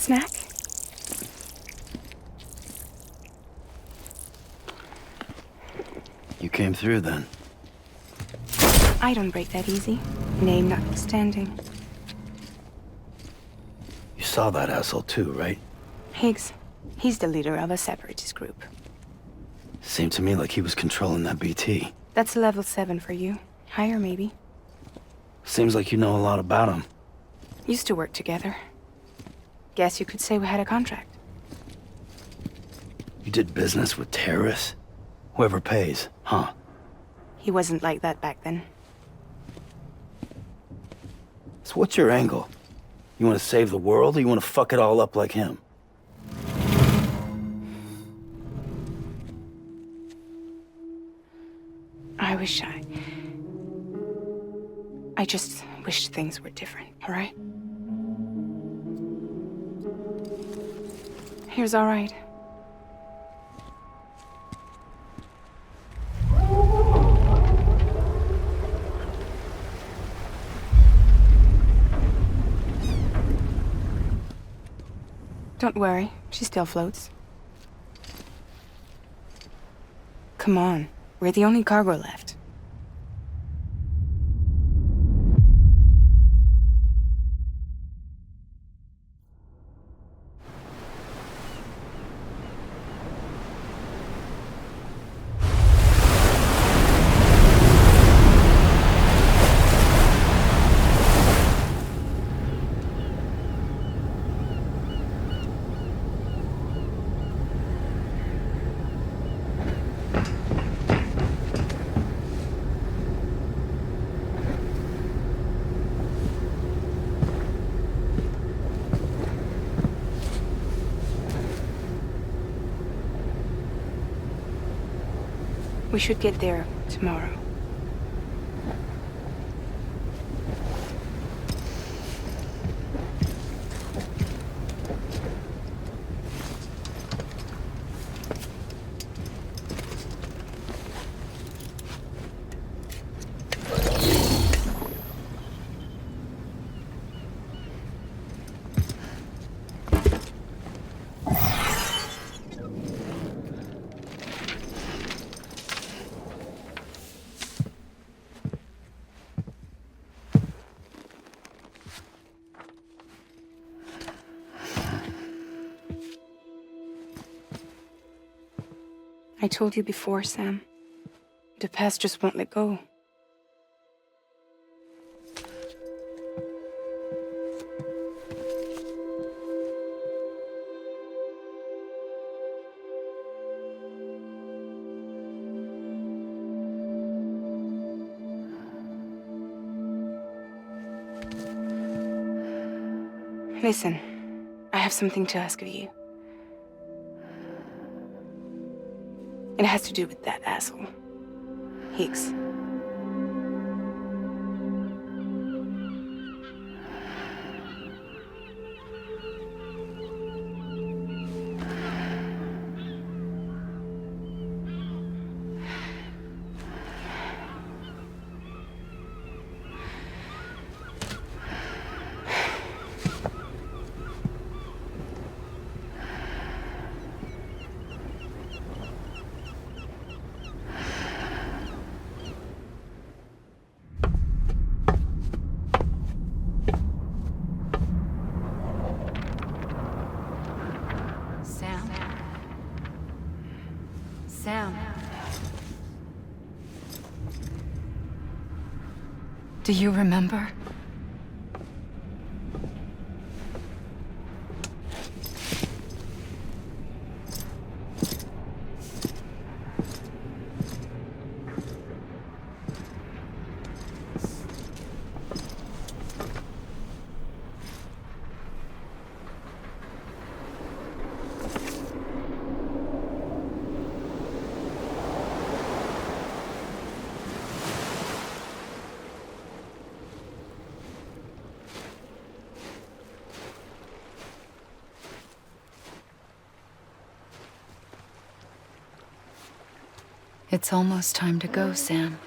Snack? You came through then. I don't break that easy. Name notwithstanding. You saw that asshole too, right? Higgs. He's the leader of a separatist group. Seemed to me like he was controlling that BT. That's level 7 for you. Higher, maybe. Seems like you know a lot about him. Used to work together. Guess you could say we had a contract. You did business with terrorists? Whoever pays, huh? He wasn't like that back then. So what's your angle? You want to save the world, or you want to fuck it all up like him? I just wished things were different, all right? Here's all right. Don't worry, she still floats. Come on, we're the only cargo left. We should get there tomorrow. I told you before, Sam. The past just won't let go. Listen, I have something to ask of you. It has to do with that asshole, Higgs. Sam. Do you remember? It's almost time to go, Sam.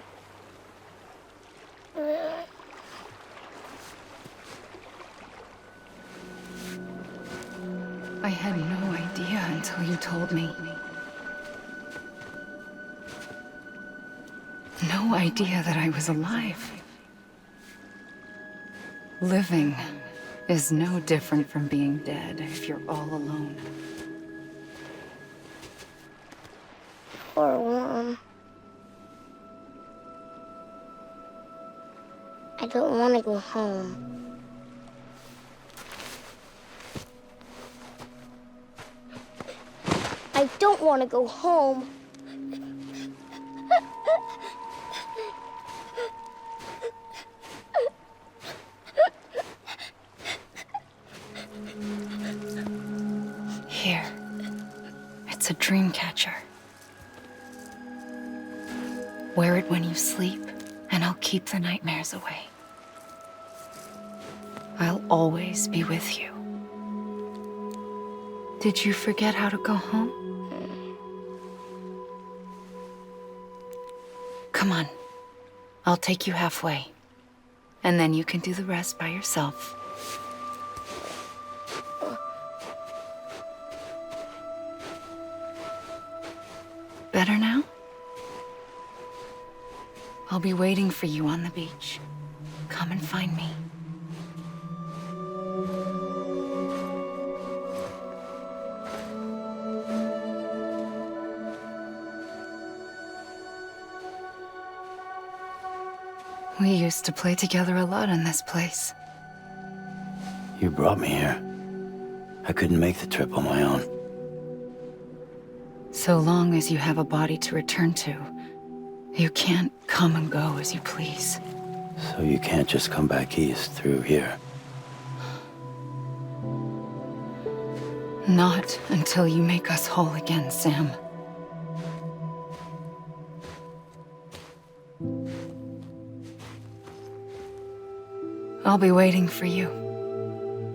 I had no idea until you told me. No idea that I was alive. Living is no different from being dead if you're all alone. Poor worm. I don't want to go home. I don't want to go home. Here. It's a dream catcher. Wear it when you sleep, and I'll keep the nightmares away. I'll always be with you. Did you forget how to go home? Come on. I'll take you halfway. And then you can do the rest by yourself. Better now? I'll be waiting for you on the beach. Come and find me. We used to play together a lot in this place. You brought me here. I couldn't make the trip on my own. So long as you have a body to return to, you can't come and go as you please. So you can't just come back east through here. Not until you make us whole again, Sam. I'll be waiting for you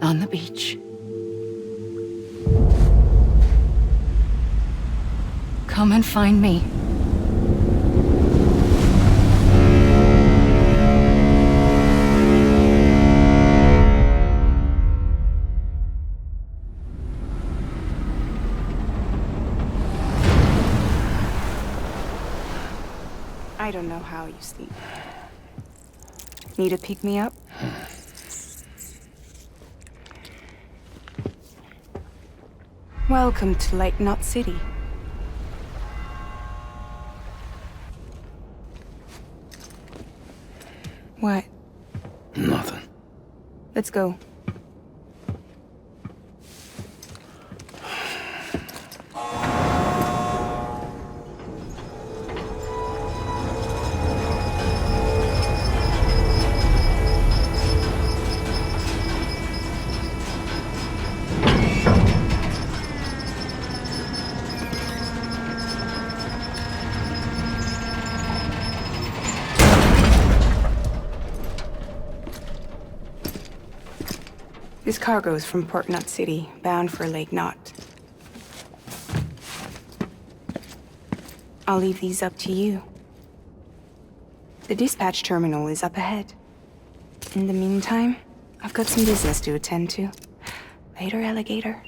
on the beach. Come and find me. I don't know how you sleep. Need a pick-me-up? Welcome to Lake Knot City. What? Nothing. Let's go. This cargo is from Port Knot City, bound for Lake Knot. I'll leave these up to you. The dispatch terminal is up ahead. In the meantime, I've got some business to attend to. Later, alligator.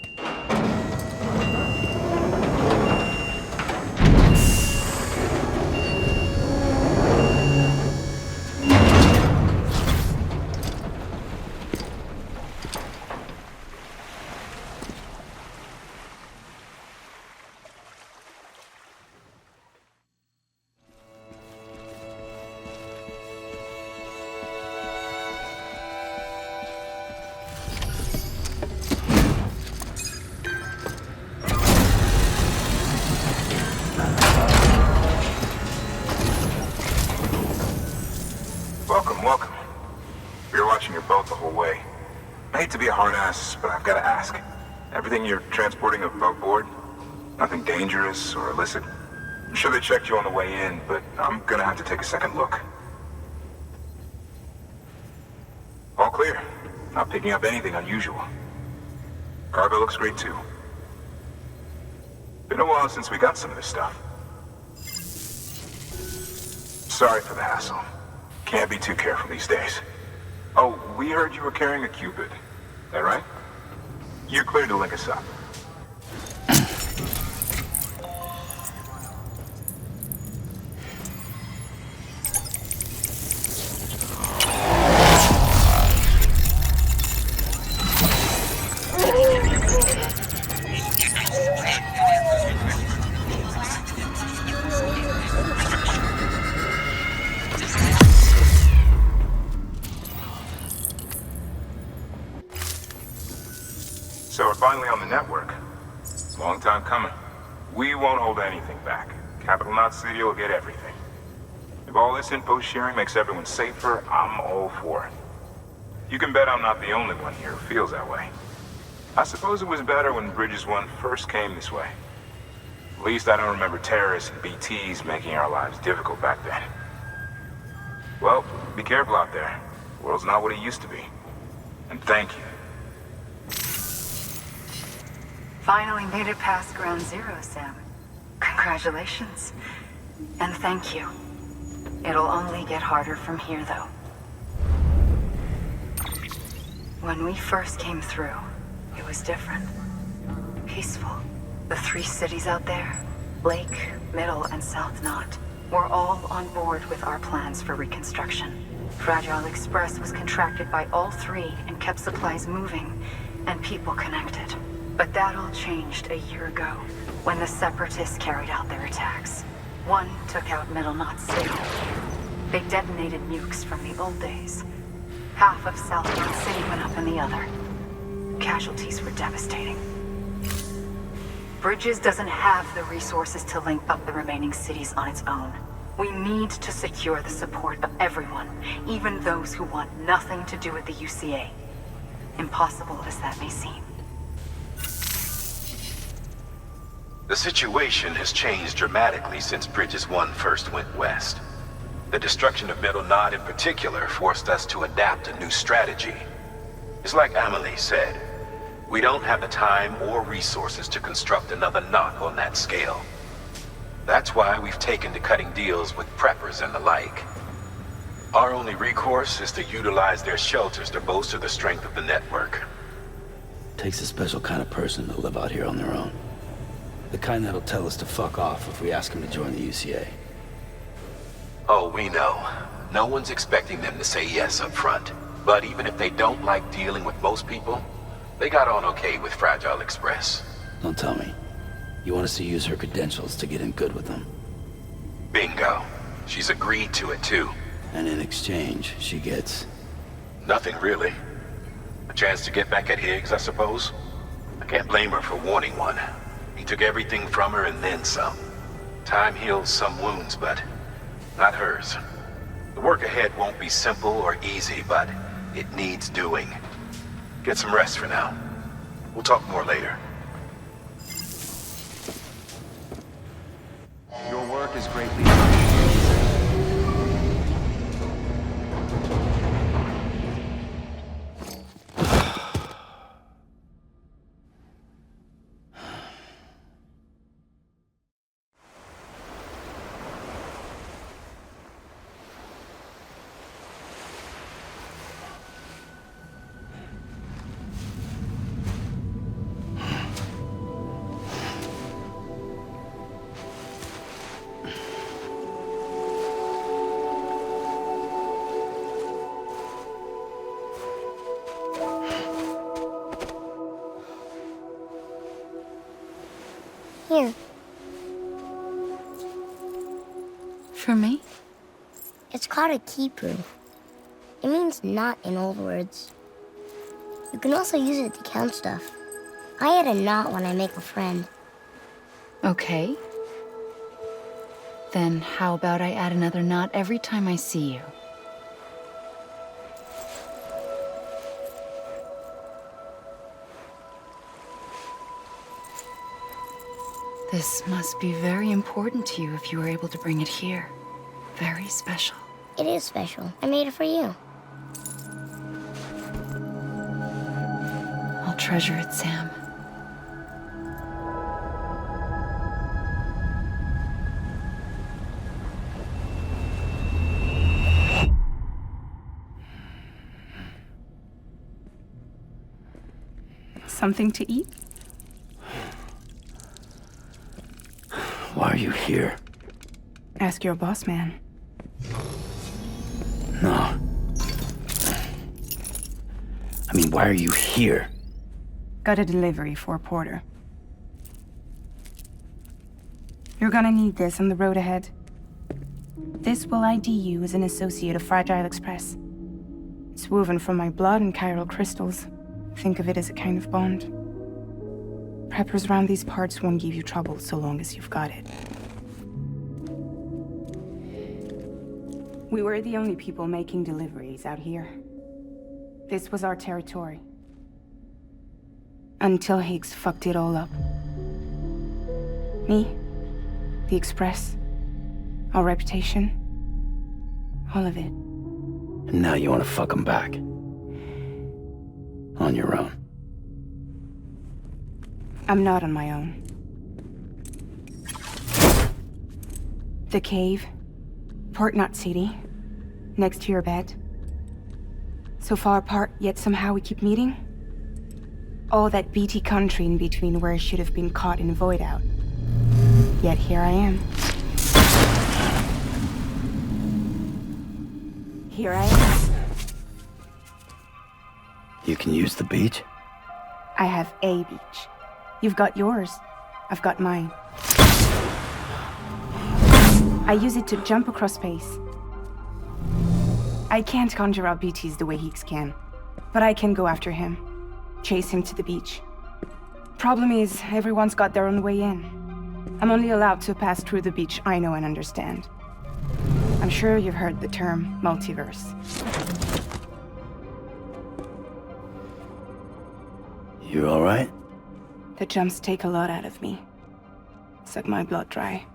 Welcome. We were watching your boat the whole way. I hate to be a hard ass, but I've got to ask. Everything you're transporting above board? Nothing dangerous or illicit? I'm sure they checked you on the way in, but I'm gonna have to take a second look. All clear. Not picking up anything unusual. Cargo looks great too. Been a while since we got some of this stuff. Sorry for the hassle. Can't be too careful these days. Oh, we heard you were carrying a Cupid. That right? You're clear to link us up. finally on the network. Long time coming. We won't hold anything back. Capital Knot City will get everything. If all this info sharing makes everyone safer, I'm all for it. You can bet I'm not the only one here who feels that way. I suppose it was better when Bridges 1 first came this way. At least I don't remember terrorists and BTs making our lives difficult back then. Well, be careful out there. The world's not what it used to be. And thank you. Finally made it past Ground Zero, Sam. Congratulations. And thank you. It'll only get harder from here, though. When we first came through, it was different. Peaceful. The 3 cities out there, Lake, Middle, and South Knot, were all on board with our plans for reconstruction. Fragile Express was contracted by all 3 and kept supplies moving and people connected. But that all changed a year ago, when the Separatists carried out their attacks. One took out Middle Knot City. They detonated nukes from the old days. Half of South Knot City went up in the other. Casualties were devastating. Bridges doesn't have the resources to link up the remaining cities on its own. We need to secure the support of everyone, even those who want nothing to do with the UCA. Impossible as that may seem. The situation has changed dramatically since Bridges 1 first went west. The destruction of Middle Knot in particular forced us to adapt a new strategy. It's like Amelie said, we don't have the time or resources to construct another knot on that scale. That's why we've taken to cutting deals with preppers and the like. Our only recourse is to utilize their shelters to bolster the strength of the network. Takes a special kind of person to live out here on their own. The kind that'll tell us to fuck off if we ask them to join the UCA. Oh, we know. No one's expecting them to say yes up front. But even if they don't like dealing with most people, they got on okay with Fragile Express. Don't tell me. You want us to use her credentials to get in good with them. Bingo. She's agreed to it too. And in exchange, she gets... Nothing really. A chance to get back at Higgs, I suppose. I can't blame her for wanting one. He took everything from her and then some. Time heals some wounds, but not hers. The work ahead won't be simple or easy, but it needs doing. Get some rest for now. We'll talk more later. Your work is greatly appreciated. Here. For me? It's called a keeper. It means knot in old words. You can also use it to count stuff. I add a knot when I make a friend. Okay. Then how about I add another knot every time I see you? This must be very important to you if you were able to bring it here. Very special. It is special. I made it for you. I'll treasure it, Sam. Something to eat? Why are you here? Ask your boss man. No. I mean, why are you here? Got a delivery for Porter. You're gonna need this on the road ahead. This will ID you as an associate of Fragile Express. It's woven from my blood and chiral crystals. Think of it as a kind of bond. Preppers around these parts won't give you trouble so long as you've got it. We were the only people making deliveries out here. This was our territory. Until Higgs fucked it all up. Me, the Express, our reputation, all of it. And now you want to fuck them back. On your own. I'm not on my own. The cave, Port Knot City, next to your bed. So far apart, yet somehow we keep meeting. All that BT country in between where I should have been caught in a void out. Yet here I am. Here I am. You can use the beach? I have a beach. You've got yours. I've got mine. I use it to jump across space. I can't conjure up BTs the way Higgs can, but I can go after him. Chase him to the beach. Problem is, everyone's got their own way in. I'm only allowed to pass through the beach I know and understand. I'm sure you've heard the term multiverse. You alright? The jumps take a lot out of me. Suck my blood dry.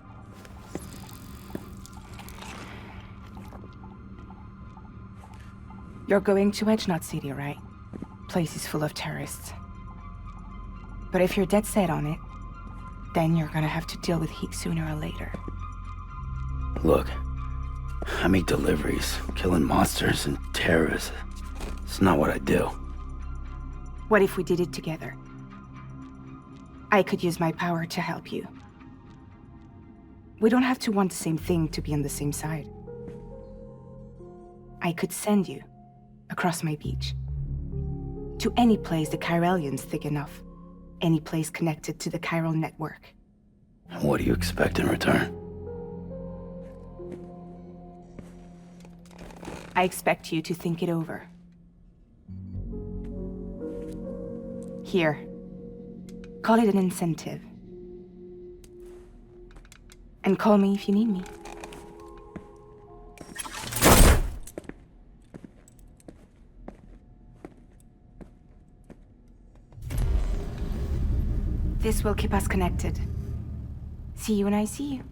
You're going to Edge Knot City, right? Place is full of terrorists. But if you're dead set on it, then you're gonna have to deal with Higgs sooner or later. Look, I make deliveries, killing monsters and terrorists. It's not what I do. What if we did it together? I could use my power to help you. We don't have to want the same thing to be on the same side. I could send you across my beach. To any place the Chiralian's thick enough. Any place connected to the chiral network. What do you expect in return? I expect you to think it over. Here. Call it an incentive. And call me if you need me. This will keep us connected. See you when I see you.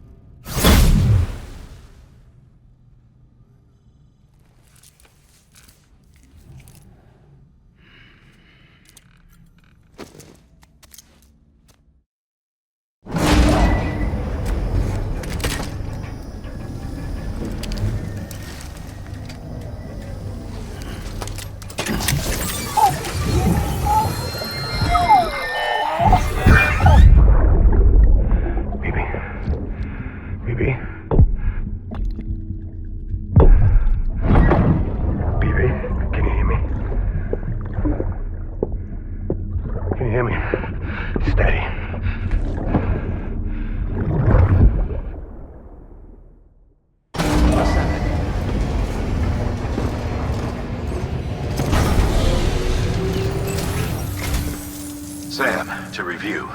Sam, to review.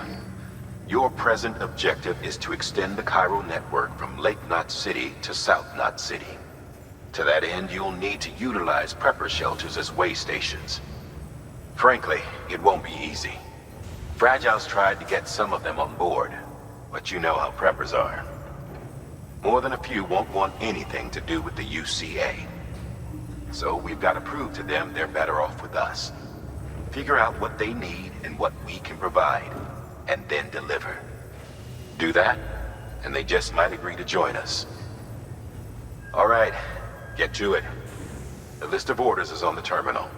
Your present objective is to extend the chiral network from Lake Knot City to South Knot City. To that end, you'll need to utilize prepper shelters as way stations. Frankly, it won't be easy. Fragile's tried to get some of them on board, but you know how preppers are. More than a few won't want anything to do with the UCA. So we've got to prove to them they're better off with us. Figure out what they need and what we can provide, and then deliver. Do that, and they just might agree to join us. All right, get to it. The list of orders is on the terminal.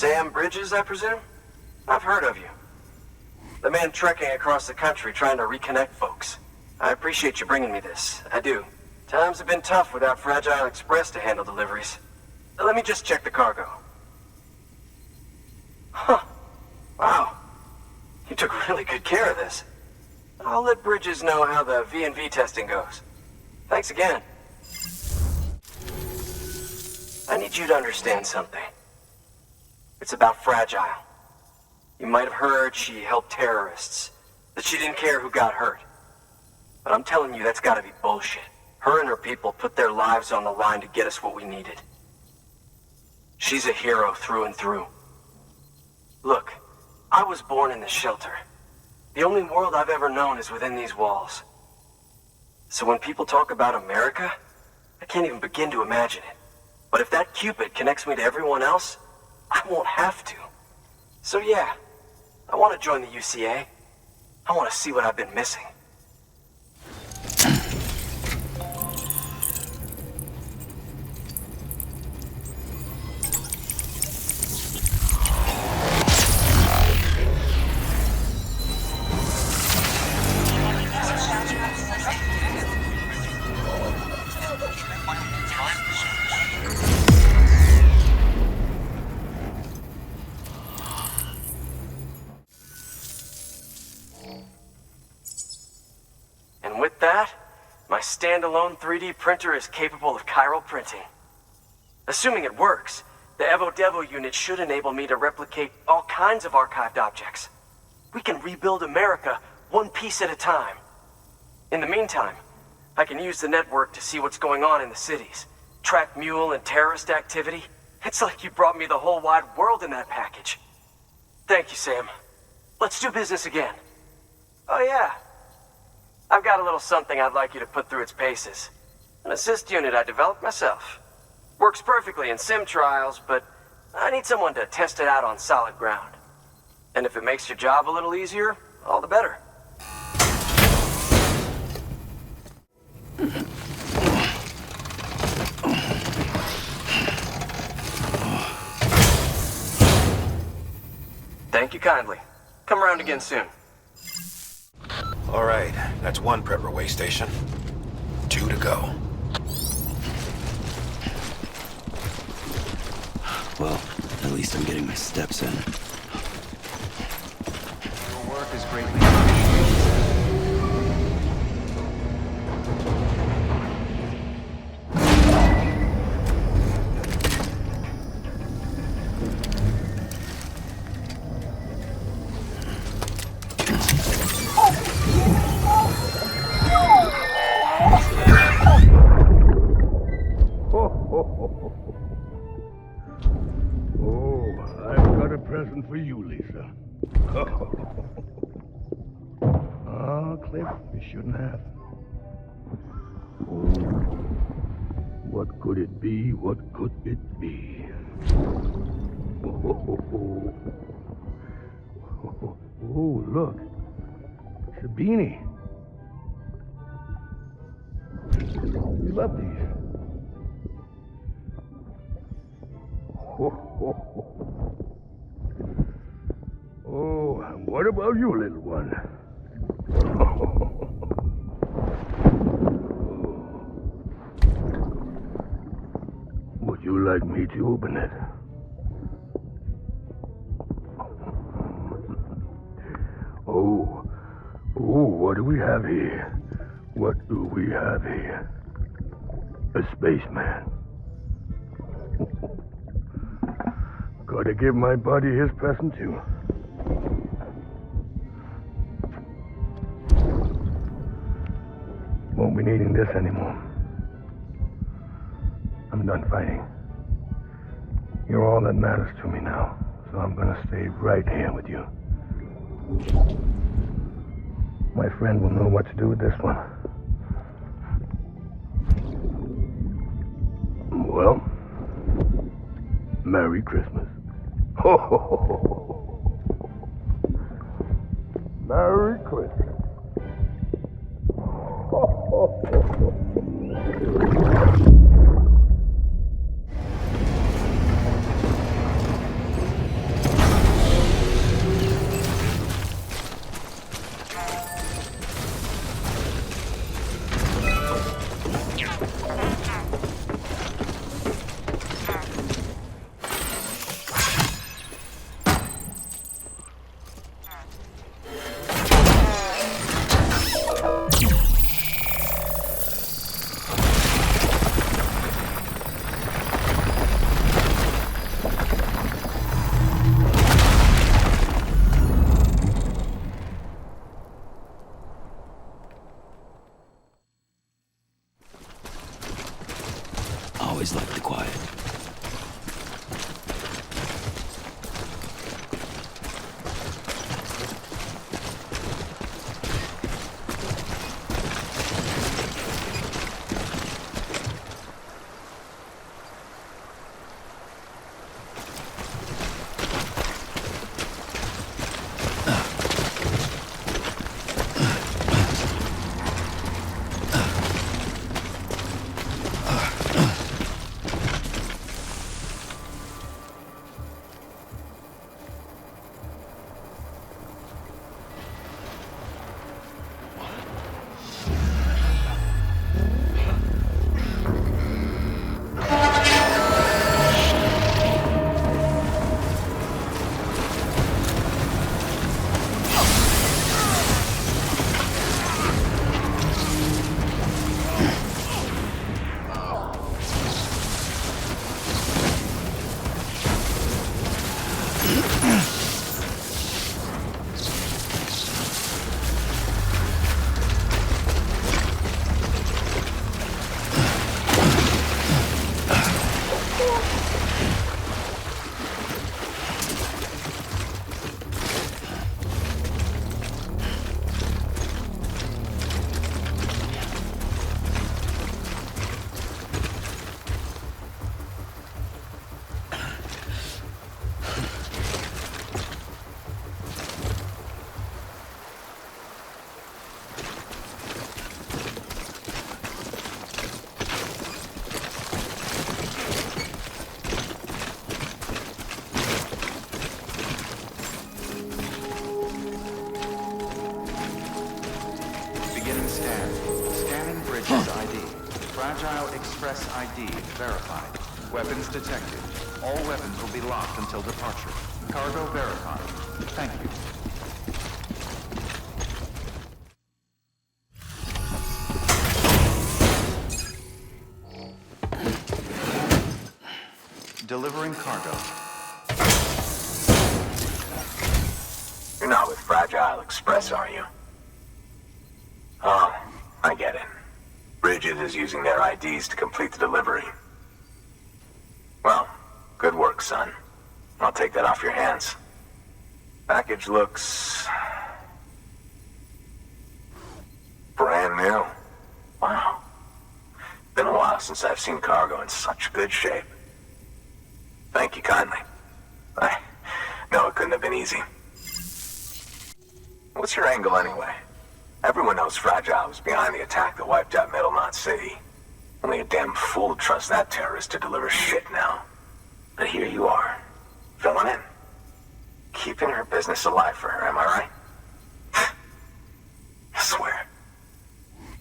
Sam Bridges, I presume? I've heard of you. The man trekking across the country trying to reconnect folks. I appreciate you bringing me this. I do. Times have been tough without Fragile Express to handle deliveries. Let me just check the cargo. Huh. Wow. You took really good care of this. I'll let Bridges know how the V&V testing goes. Thanks again. I need you to understand something. It's about Fragile. You might have heard she helped terrorists, that she didn't care who got hurt. But I'm telling you, that's gotta be bullshit. Her and her people put their lives on the line to get us what we needed. She's a hero through and through. Look, I was born in this shelter. The only world I've ever known is within these walls. So when people talk about America, I can't even begin to imagine it. But if that Cupid connects me to everyone else, I won't have to. So yeah, I want to join the UCA. I want to see what I've been missing. And with that, my standalone 3D printer is capable of chiral printing. Assuming it works, the Evo Devo unit should enable me to replicate all kinds of archived objects. We can rebuild America one piece at a time. In the meantime, I can use the network to see what's going on in the cities, track mule and terrorist activity. It's like you brought me the whole wide world in that package. Thank you, Sam. Let's do business again. Oh yeah. I've got a little something I'd like you to put through its paces. An assist unit I developed myself. Works perfectly in sim trials, but I need someone to test it out on solid ground. And if it makes your job a little easier, all the better. Thank you kindly. Come around again soon. All right, that's one prepper way station. 2 to go. Well, at least I'm getting my steps in. Your work is greatly appreciated. Present for you, Lisa. Cliff, you shouldn't have. Oh, what could it be? What could it be? Oh, look. It's a beanie. You love these. Oh, and what about you, little one? Would you like me to open it? Oh, what do we have here? What do we have here? A spaceman. Gotta give my buddy his present too. Won't be needing this anymore. I'm done fighting. You're all that matters to me now, so I'm gonna stay right here with you. My friend will know what to do with this one. Well, Merry Christmas. Ho, ho, ho, ho, ho. Merry Christmas. Ho, ho, ho, ho. always liked the quiet. Express ID verified. Weapons detected. All weapons will be locked until departure. Cargo verified. Thank you. Delivering cargo. You're not with Fragile Express, are you? Oh, I get it. Bridges is using their IDs to complete the delivery. Well, good work, son. I'll take that off your hands. Package looks... brand new. Wow. Been a while since I've seen cargo in such good shape. Thank you kindly. I know it couldn't have been easy. What's your angle anyway? Everyone knows Fragile was behind the attack that wiped out Middle Knot City. Only a damn fool would trust that terrorist to deliver shit now. But here you are, filling in. Keeping her business alive for her, am I right? I swear.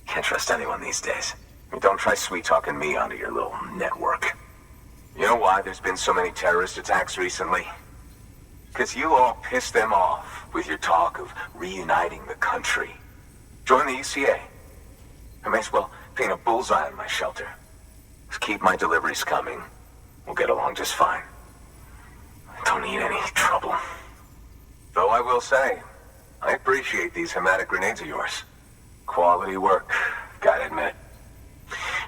Can't trust anyone these days. Don't try sweet-talking me onto your little network. You know why there's been so many terrorist attacks recently? Because you all pissed them off with your talk of reuniting the country. Join the UCA. I may as well paint a bullseye on my shelter. Just keep my deliveries coming. We'll get along just fine. I don't need any trouble. Though I will say, I appreciate these hematic grenades of yours. Quality work, gotta admit.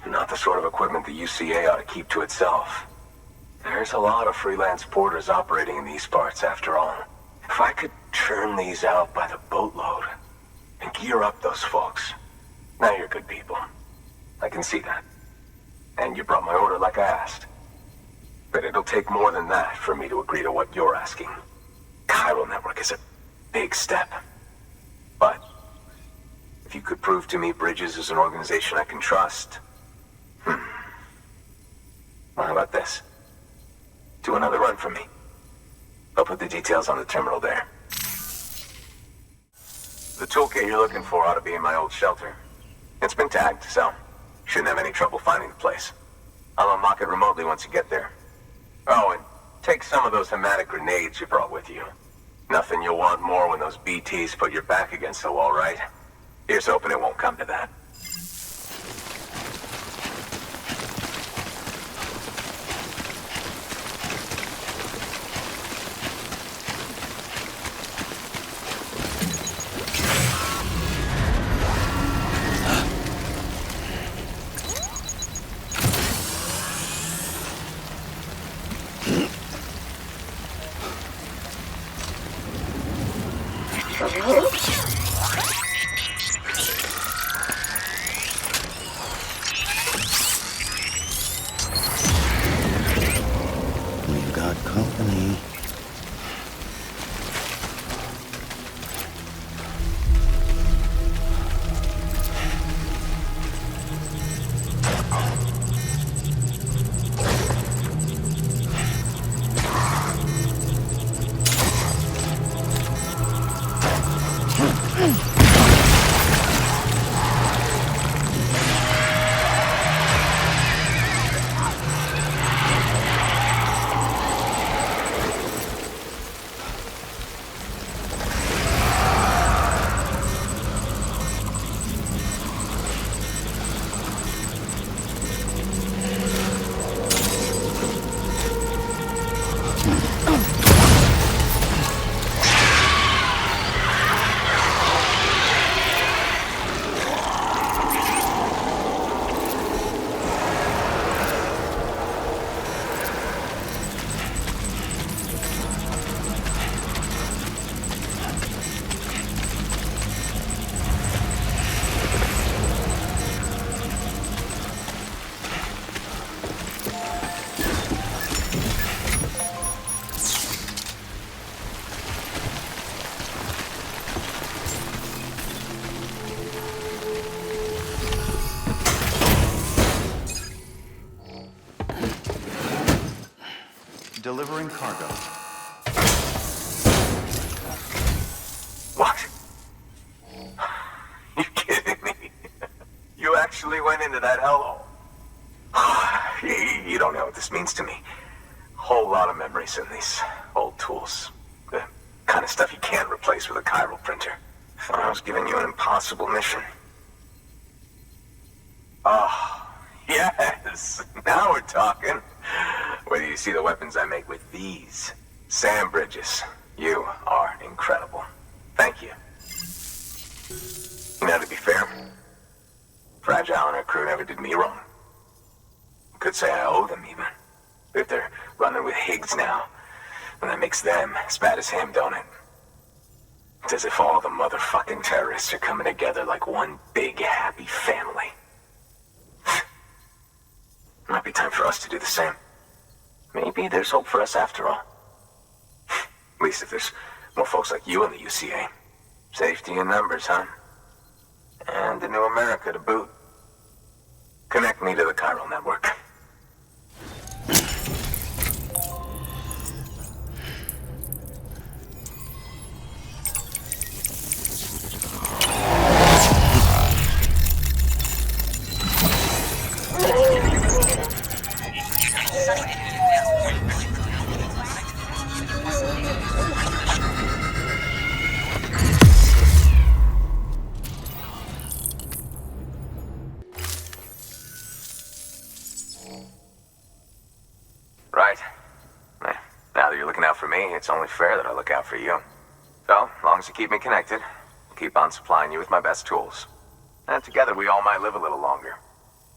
Not the sort of equipment the UCA ought to keep to itself. There's a lot of freelance porters operating in these parts, after all. If I could churn these out by the boatload and gear up those folks. Now you're good people. I can see that. And you brought my order like I asked. But it'll take more than that for me to agree to what you're asking. Chiral Network is a big step. But if you could prove to me Bridges is an organization I can trust... Well, how about this? Do another run for me. I'll put the details on the terminal there. The toolkit you're looking for ought to be in my old shelter. It's been tagged, so shouldn't have any trouble finding the place. I'll unlock it remotely once you get there. Oh, and take some of those hematic grenades you brought with you. Nothing you'll want more when those BTs put your back against the wall, right? Here's hoping it won't come to that. company. Delivering cargo. What? You kidding me? You actually went into that hellhole? You don't know what this means to me. Whole lot of memories in these old tools. The kind of stuff you can't replace with a chiral printer. I was giving you an impossible mission. Oh, yes. Now we're talking. Wait till you see the weapons I make with these. Sand bridges. You are incredible. Thank you. Now, to be fair, Fragile and her crew never did me wrong. Could say I owe them, even. If they're running with Higgs now, and that makes them as bad as him, don't it? It's as if all the motherfucking terrorists are coming together like one big, happy family. Might be time for us to do the same. Maybe there's hope for us after all. At least if there's more folks like you in the UCA. Safety in numbers, huh? And the new America to boot. Connect me to the chiral network. Right. Now that you're looking out for me, it's only fair that I look out for you. So, as long as you keep me connected, I'll keep on supplying you with my best tools. And together we all might live a little longer.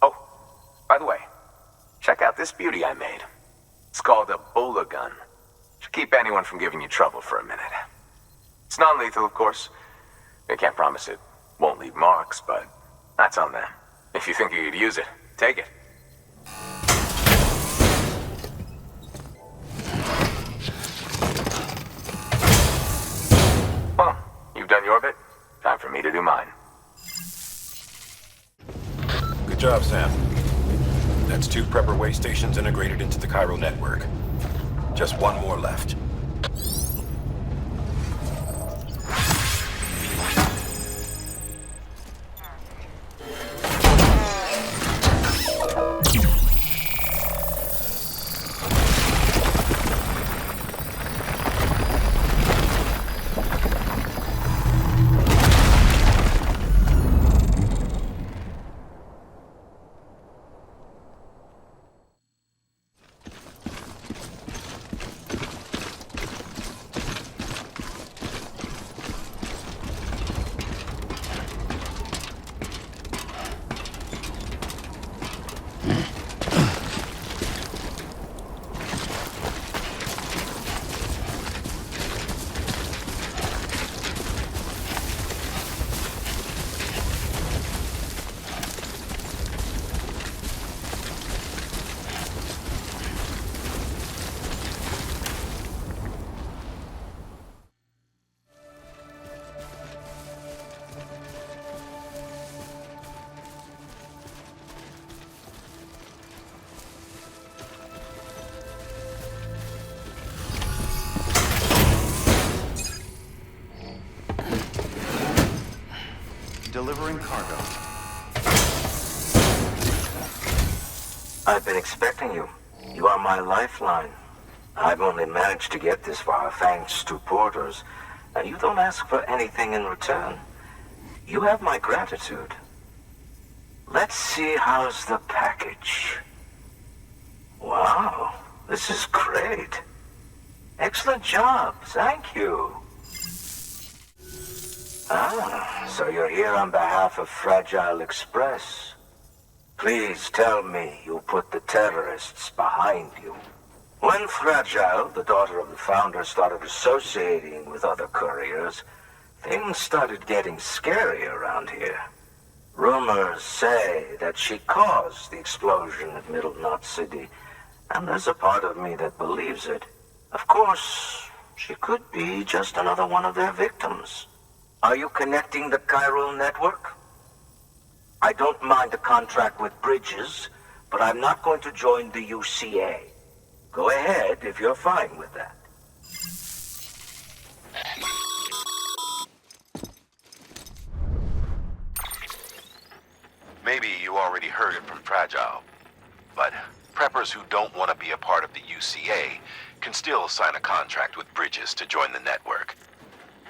Oh, by the way, check out this beauty I made. It's called a Bola gun. Should keep anyone from giving you trouble for a minute. It's non-lethal, of course. I can't promise it won't leave marks, but that's on them. If you think you could use it, take it. Well, you've done your bit. Time for me to do mine. Good job, Sam. That's 2 prepper way stations integrated into the chiral network. Just 1 more left. Delivering cargo. I've been expecting you. You are my lifeline. I've only managed to get this far thanks to porters, and you don't ask for anything in return. You have my gratitude. Let's see how's the package. Wow, this is great. Excellent job, thank you. Ah, so you're here on behalf of Fragile Express. Please tell me you put the terrorists behind you. When Fragile, the daughter of the founder, started associating with other couriers, things started getting scary around here. Rumors say that she caused the explosion at Middle Knot City, and there's a part of me that believes it. Of course, she could be just another one of their victims. Are you connecting the chiral network? I don't mind a contract with Bridges, but I'm not going to join the UCA. Go ahead if you're fine with that. Maybe you already heard it from Fragile, but preppers who don't want to be a part of the UCA can still sign a contract with Bridges to join the network.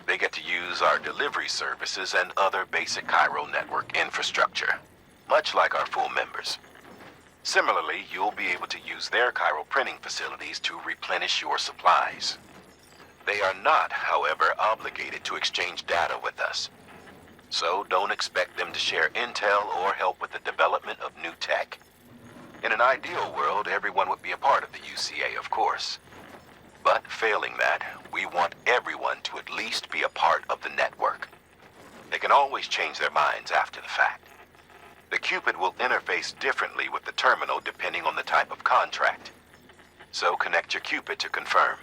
They get to use our delivery services and other basic chiral network infrastructure, much like our full members. Similarly, you'll be able to use their chiral printing facilities to replenish your supplies. They are not, however, obligated to exchange data with us. So don't expect them to share intel or help with the development of new tech. In an ideal world, everyone would be a part of the UCA, of course. But failing that, we want everyone to at least be a part of the network. They can always change their minds after the fact. The Cupid will interface differently with the terminal depending on the type of contract. So connect your Cupid to confirm.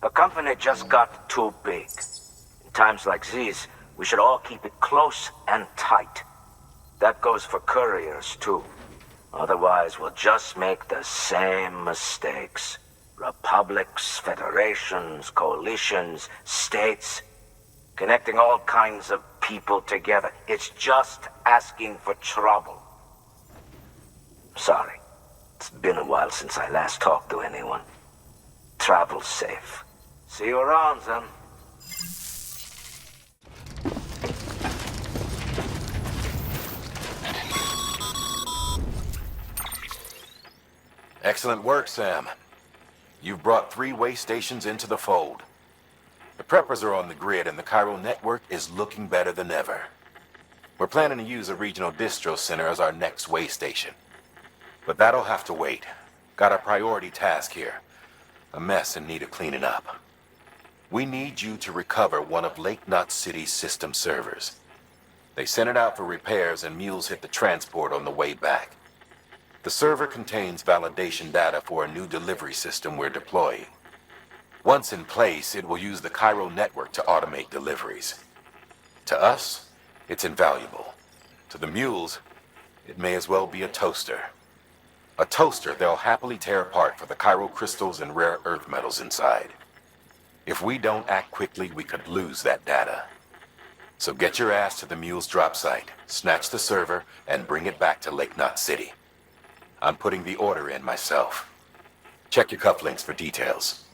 The company just got too big. In times like these, we should all keep it close and tight. That goes for couriers, too. Otherwise, we'll just make the same mistakes. Republics, federations, coalitions, states, connecting all kinds of people together. It's just asking for trouble. Sorry. It's been a while since I last talked to anyone. Travel safe. See you around, then. Excellent work, Sam. You've brought 3 way stations into the fold. The preppers are on the grid and the chiral network is looking better than ever. We're planning to use a regional distro center as our next way station. But that'll have to wait. Got a priority task here. A mess in need of cleaning up. We need you to recover one of Lake Knot City's system servers. They sent it out for repairs and Mules hit the transport on the way back. The server contains validation data for a new delivery system we're deploying. Once in place, it will use the chiral network to automate deliveries. To us, it's invaluable. To the Mules, it may as well be a toaster. A toaster they'll happily tear apart for the chiral crystals and rare earth metals inside. If we don't act quickly, we could lose that data. So get your ass to the Mules drop site, snatch the server, and bring it back to Lake Knot City. I'm putting the order in myself. Check your cufflinks for details.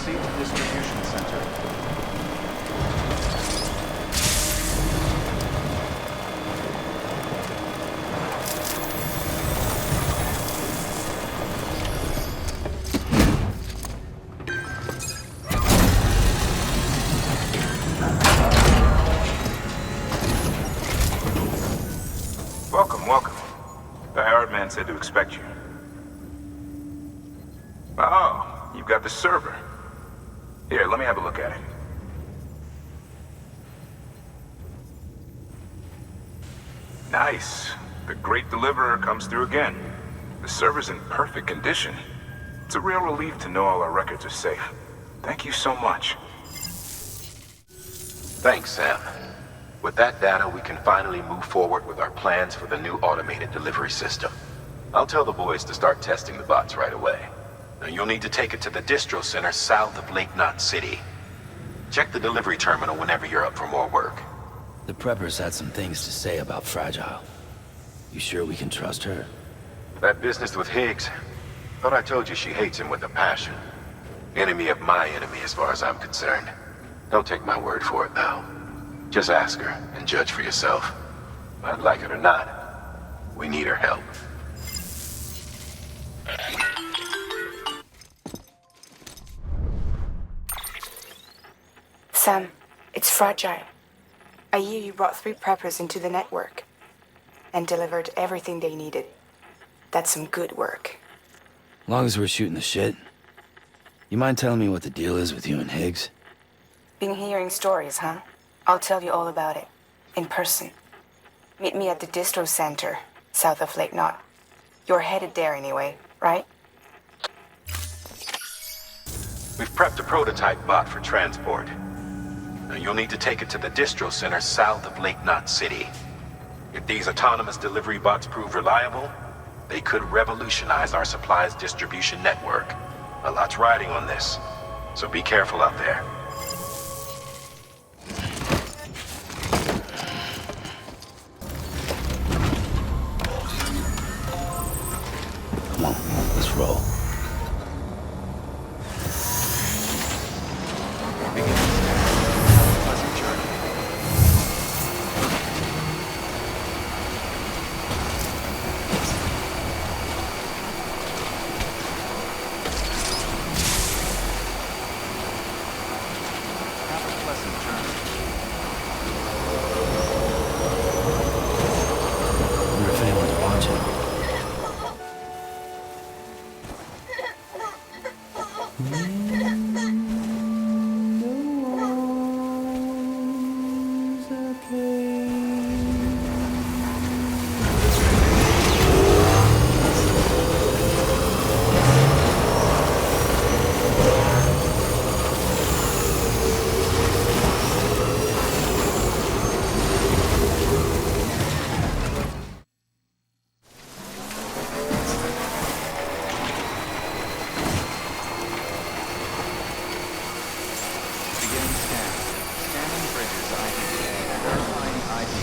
Proceed to distribution center. Welcome, welcome. Die-Hardman said to expect you. Oh, you've got the server. Here, let me have a look at it. Nice. The great deliverer comes through again. The server's in perfect condition. It's a real relief to know all our records are safe. Thank you so much. Thanks, Sam. With that data, we can finally move forward with our plans for the new automated delivery system. I'll tell the boys to start testing the bots right away. Now, you'll need to take it to the distro center south of Lake Knot City. Check the delivery terminal whenever you're up for more work. The preppers had some things to say about Fragile. You sure we can trust her? That business with Higgs, thought I told you she hates him with a passion. Enemy of my enemy as far as I'm concerned. Don't take my word for it, though. Just ask her and judge for yourself. I'd like it or not, we need her help. Sam, it's Fragile. I hear you brought 3 preppers into the network and delivered everything they needed. That's some good work. Long as we're shooting the shit. You mind telling me what the deal is with you and Higgs? Been hearing stories, huh? I'll tell you all about it. In person. Meet me at the distro center, south of Lake Knot. You're headed there anyway, right? We've prepped a prototype bot for transport. Now, you'll need to take it to the distro center south of Lake Knot City. If these autonomous delivery bots prove reliable, they could revolutionize our supplies distribution network. A lot's riding on this, so be careful out there. Come on, let's roll. Pleasant journey. Have a pleasant journey. I wonder if anyone's watching. Beginning scan. Scanning bridges ID. Verifying ID.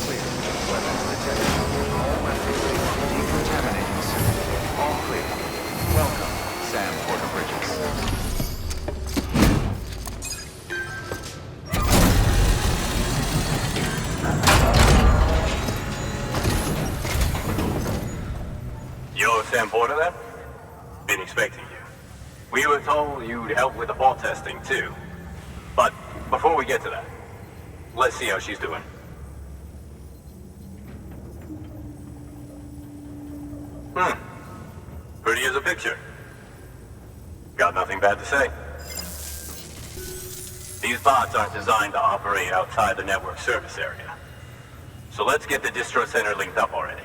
Clear. Weapons detected. All weapons decontaminating soon. All clear. Welcome, Sam Porter Bridges. You're Sam Porter then? Been expecting you. We were told you'd help with the bot testing too. But before we get to that, let's see how she's doing. Pretty as a picture. Got nothing bad to say. These bots aren't designed to operate outside the network service area. So let's get the distro center linked up already.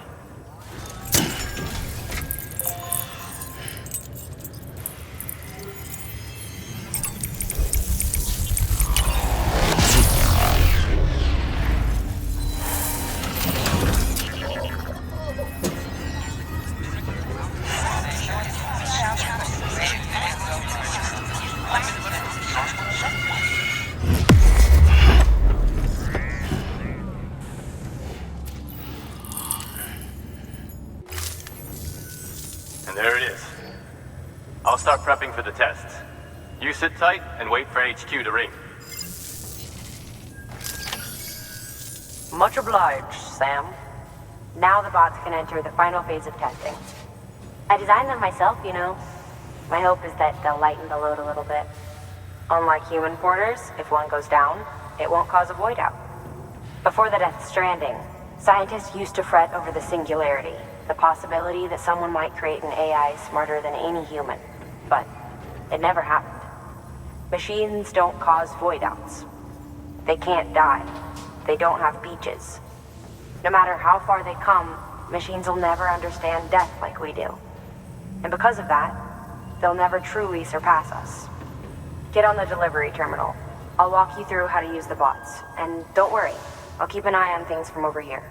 And there it is. I'll start prepping for the tests. You sit tight and wait for HQ to ring. Much obliged, Sam. Now the bots can enter the final phase of testing. I designed them myself, you know. My hope is that they'll lighten the load a little bit. Unlike human porters, if one goes down, it won't cause a void out. Before the Death Stranding, scientists used to fret over the singularity, the possibility that someone might create an AI smarter than any human. But it never happened. Machines don't cause void outs. They can't die. They don't have beaches. No matter how far they come, machines will never understand death like we do. And because of that, they'll never truly surpass us. Get on the delivery terminal. I'll walk you through how to use the bots. And don't worry, I'll keep an eye on things from over here.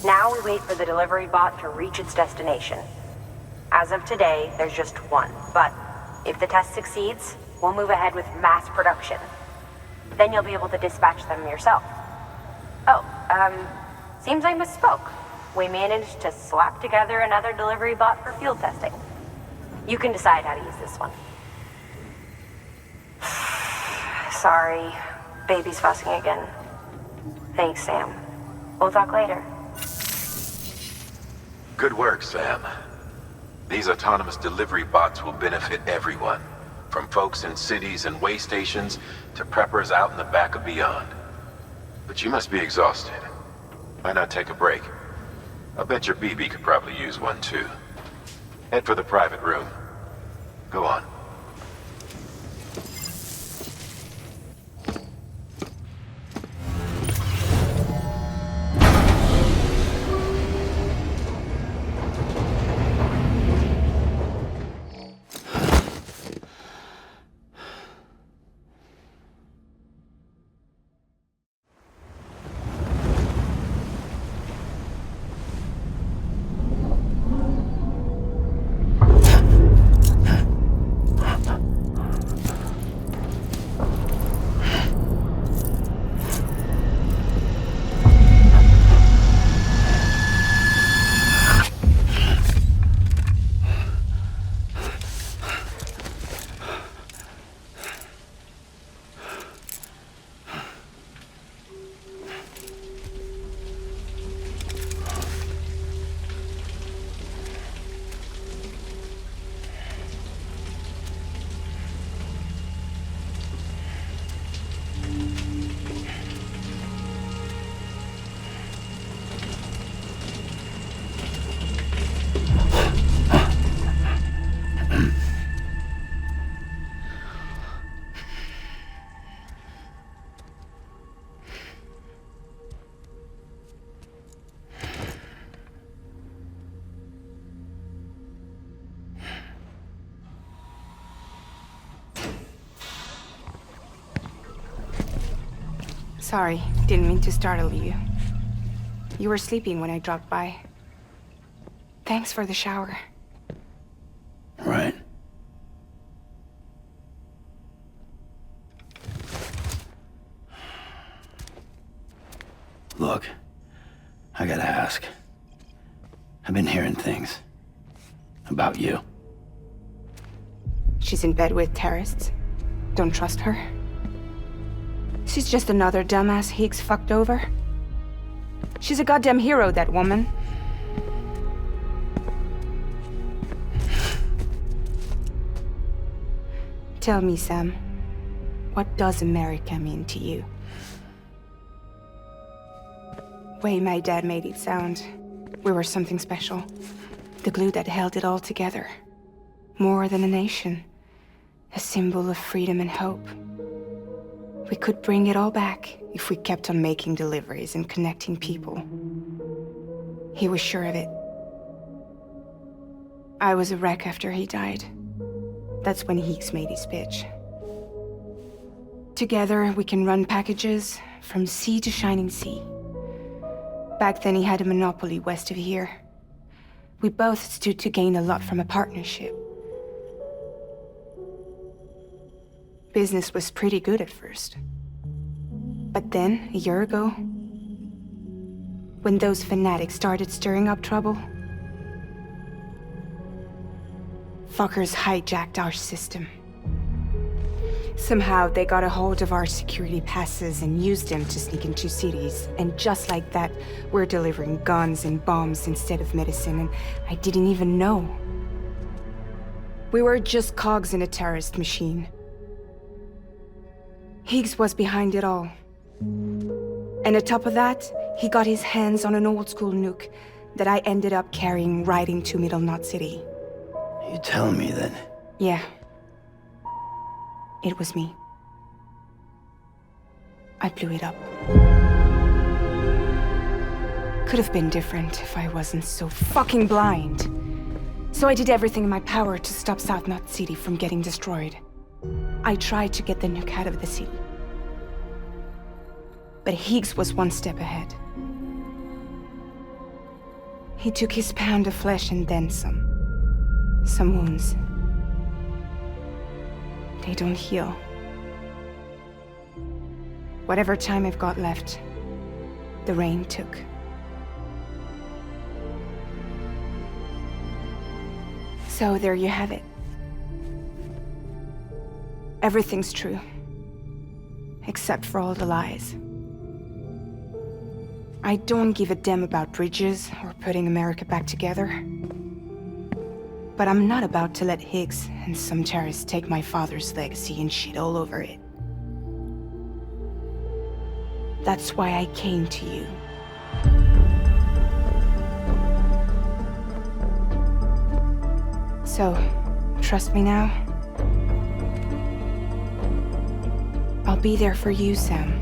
Now we wait for the delivery bot to reach its destination. As of today, there's just one, but if the test succeeds, we'll move ahead with mass production. Then you'll be able to dispatch them yourself. Oh, seems I misspoke. We managed to slap together another delivery bot for field testing. You can decide how to use this one. Sorry, baby's fussing again. Thanks, Sam. We'll talk later. Good work, Sam. These autonomous delivery bots will benefit everyone, from folks in cities and way stations to preppers out in the back of beyond. But you must be exhausted. Why not take a break? I'll bet your BB could probably use one too. Head for the private room. Go on. Sorry, didn't mean to startle you. You were sleeping when I dropped by. Thanks for the shower. Right. Look, I gotta ask. I've been hearing things about you. She's in bed with terrorists. Don't trust her. She's just another dumbass Higgs fucked over. She's a goddamn hero, that woman. Tell me, Sam, what does America mean to you? Way my dad made it sound, we were something special. The glue that held it all together. More than a nation. A symbol of freedom and hope. We could bring it all back if we kept on making deliveries and connecting people. He was sure of it. I was a wreck after he died. That's when Higgs made his pitch. Together, we can run packages from sea to shining sea. Back then, he had a monopoly west of here. We both stood to gain a lot from a partnership. Business was pretty good at first. But then, a year ago, when those fanatics started stirring up trouble, fuckers hijacked our system. Somehow, they got a hold of our security passes and used them to sneak into cities. And just like that, we're delivering guns and bombs instead of medicine, and I didn't even know. We were just cogs in a terrorist machine. Higgs was behind it all. And on top of that, he got his hands on an old-school nuke that I ended up carrying right into Middle Knot City. You telling me then? Yeah. It was me. I blew it up. Could have been different if I wasn't so fucking blind. So I did everything in my power to stop South Knot City from getting destroyed. I tried to get the nuke out of the city. But Higgs was one step ahead. He took his pound of flesh and then some. Some wounds. They don't heal. Whatever time I've got left, the rain took. So there you have it. Everything's true. Except for all the lies. I don't give a damn about bridges or putting America back together. But I'm not about to let Higgs and some terrorists take my father's legacy and shit all over it. That's why I came to you. So, trust me now? I'll be there for you, Sam.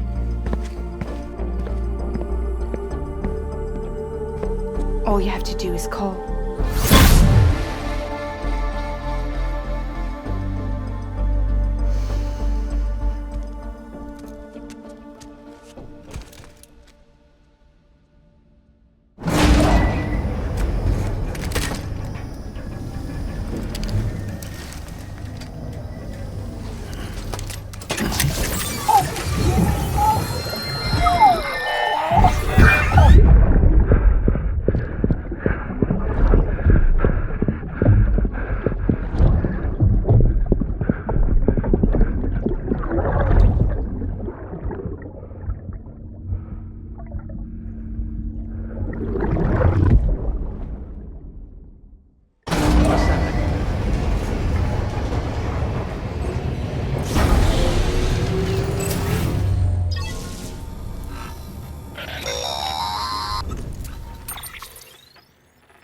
All you have to do is call.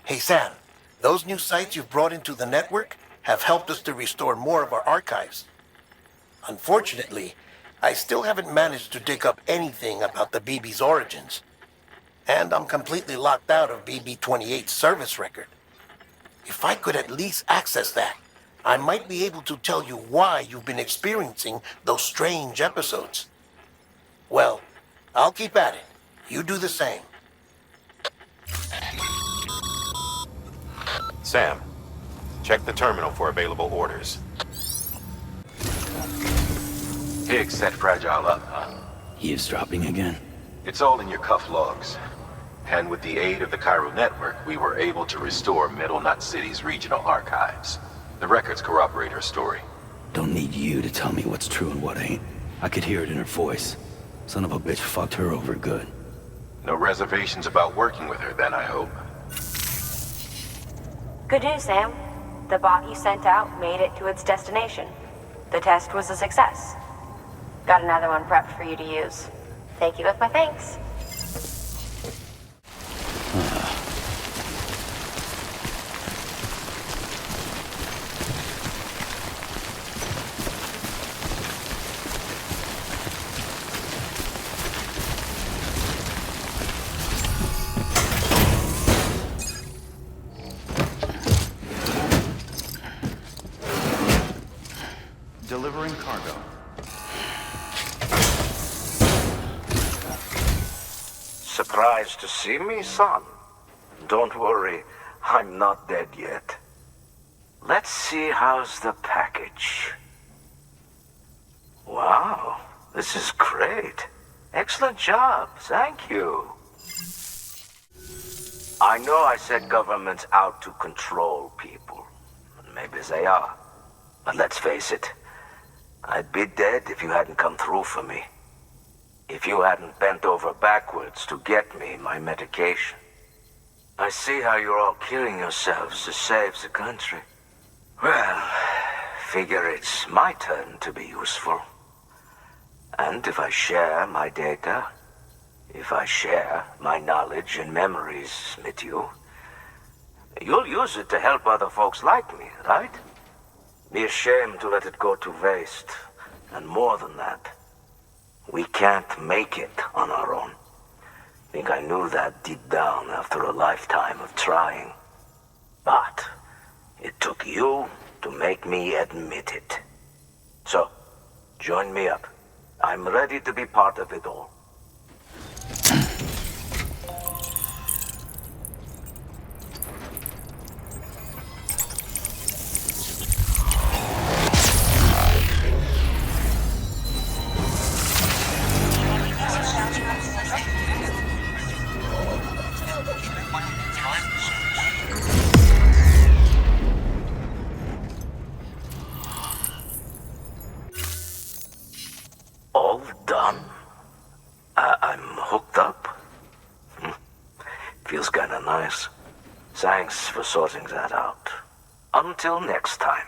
Hey Sam, those new sites you've brought into the network have helped us to restore more of our archives. Unfortunately, I still haven't managed to dig up anything about the BB's origins. And I'm completely locked out of BB-28's service record. If I could at least access that, I might be able to tell you why you've been experiencing those strange episodes. Well, I'll keep at it. You do the same. Sam, check the terminal for available orders. Higgs set Fragile up, huh? Eavesdropping again? It's all in your cuff logs. And with the aid of the Chiral network, we were able to restore Middle Knot City's regional archives. The records corroborate her story. Don't need you to tell me what's true and what ain't. I could hear it in her voice. Son of a bitch fucked her over good. No reservations about working with her then, I hope. Good news, Sam. The bot you sent out made it to its destination. The test was a success. Got another one prepped for you to use. Take you with my thanks. Delivering cargo. Surprised to see me, son? Don't worry, I'm not dead yet. Let's see how's the package. Wow, this is great. Excellent job, thank you. I know I set governments out to control people. Maybe they are. But let's face it, I'd be dead if you hadn't come through for me. If you hadn't bent over backwards to get me my medication. I see how you're all killing yourselves to save the country. Well, figure it's my turn to be useful. And if I share my data, if I share my knowledge and memories with you, you'll use it to help other folks like me, right? Be ashamed to let it go to waste. And more than that, we can't make it on our own. Think I knew that deep down after a lifetime of trying. But it took you to make me admit it. So, join me up. I'm ready to be part of it all. All done? I'm hooked up? Feels kinda nice. Thanks for sorting that out. Until next time.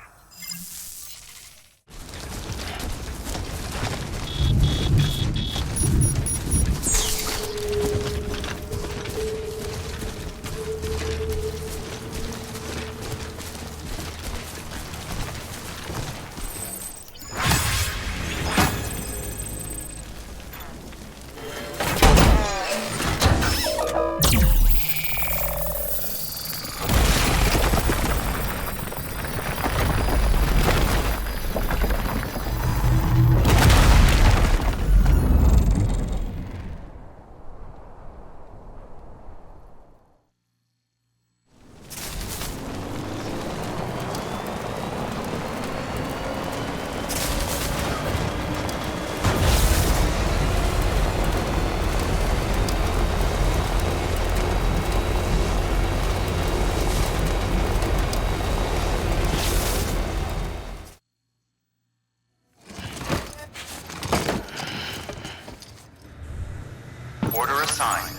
Order assigned.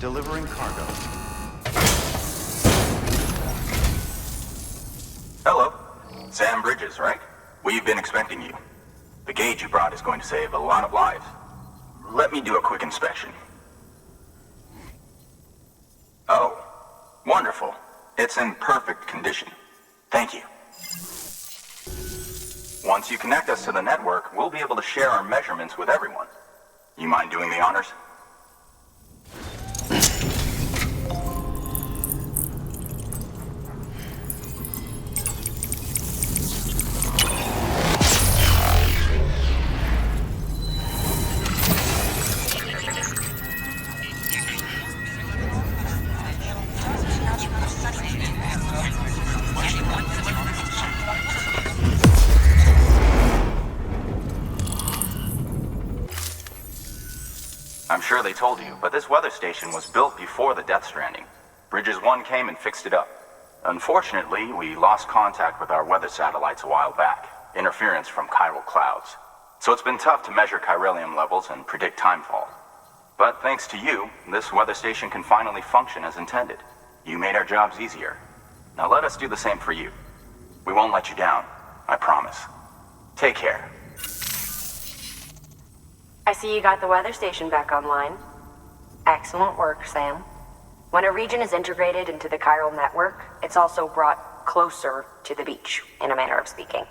Delivering cargo. Hello. Sam Bridges, right? We've been expecting you. The gauge you brought is going to save a lot of lives. Let me do a quick inspection. Oh, wonderful. It's in perfect condition. Thank you. Once you connect us to the network, we'll be able to share our measurements with everyone. You mind doing the honors? I'm sure they told you, but this weather station was built before the Death Stranding. Bridges 1 came and fixed it up. Unfortunately, we lost contact with our weather satellites a while back. Interference from chiral clouds. So it's been tough to measure chiralium levels and predict timefall. But thanks to you, this weather station can finally function as intended. You made our jobs easier. Now let us do the same for you. We won't let you down, I promise. Take care. I see you got the weather station back online. Excellent work, Sam. When a region is integrated into the chiral network, it's also brought closer to the beach, in a manner of speaking.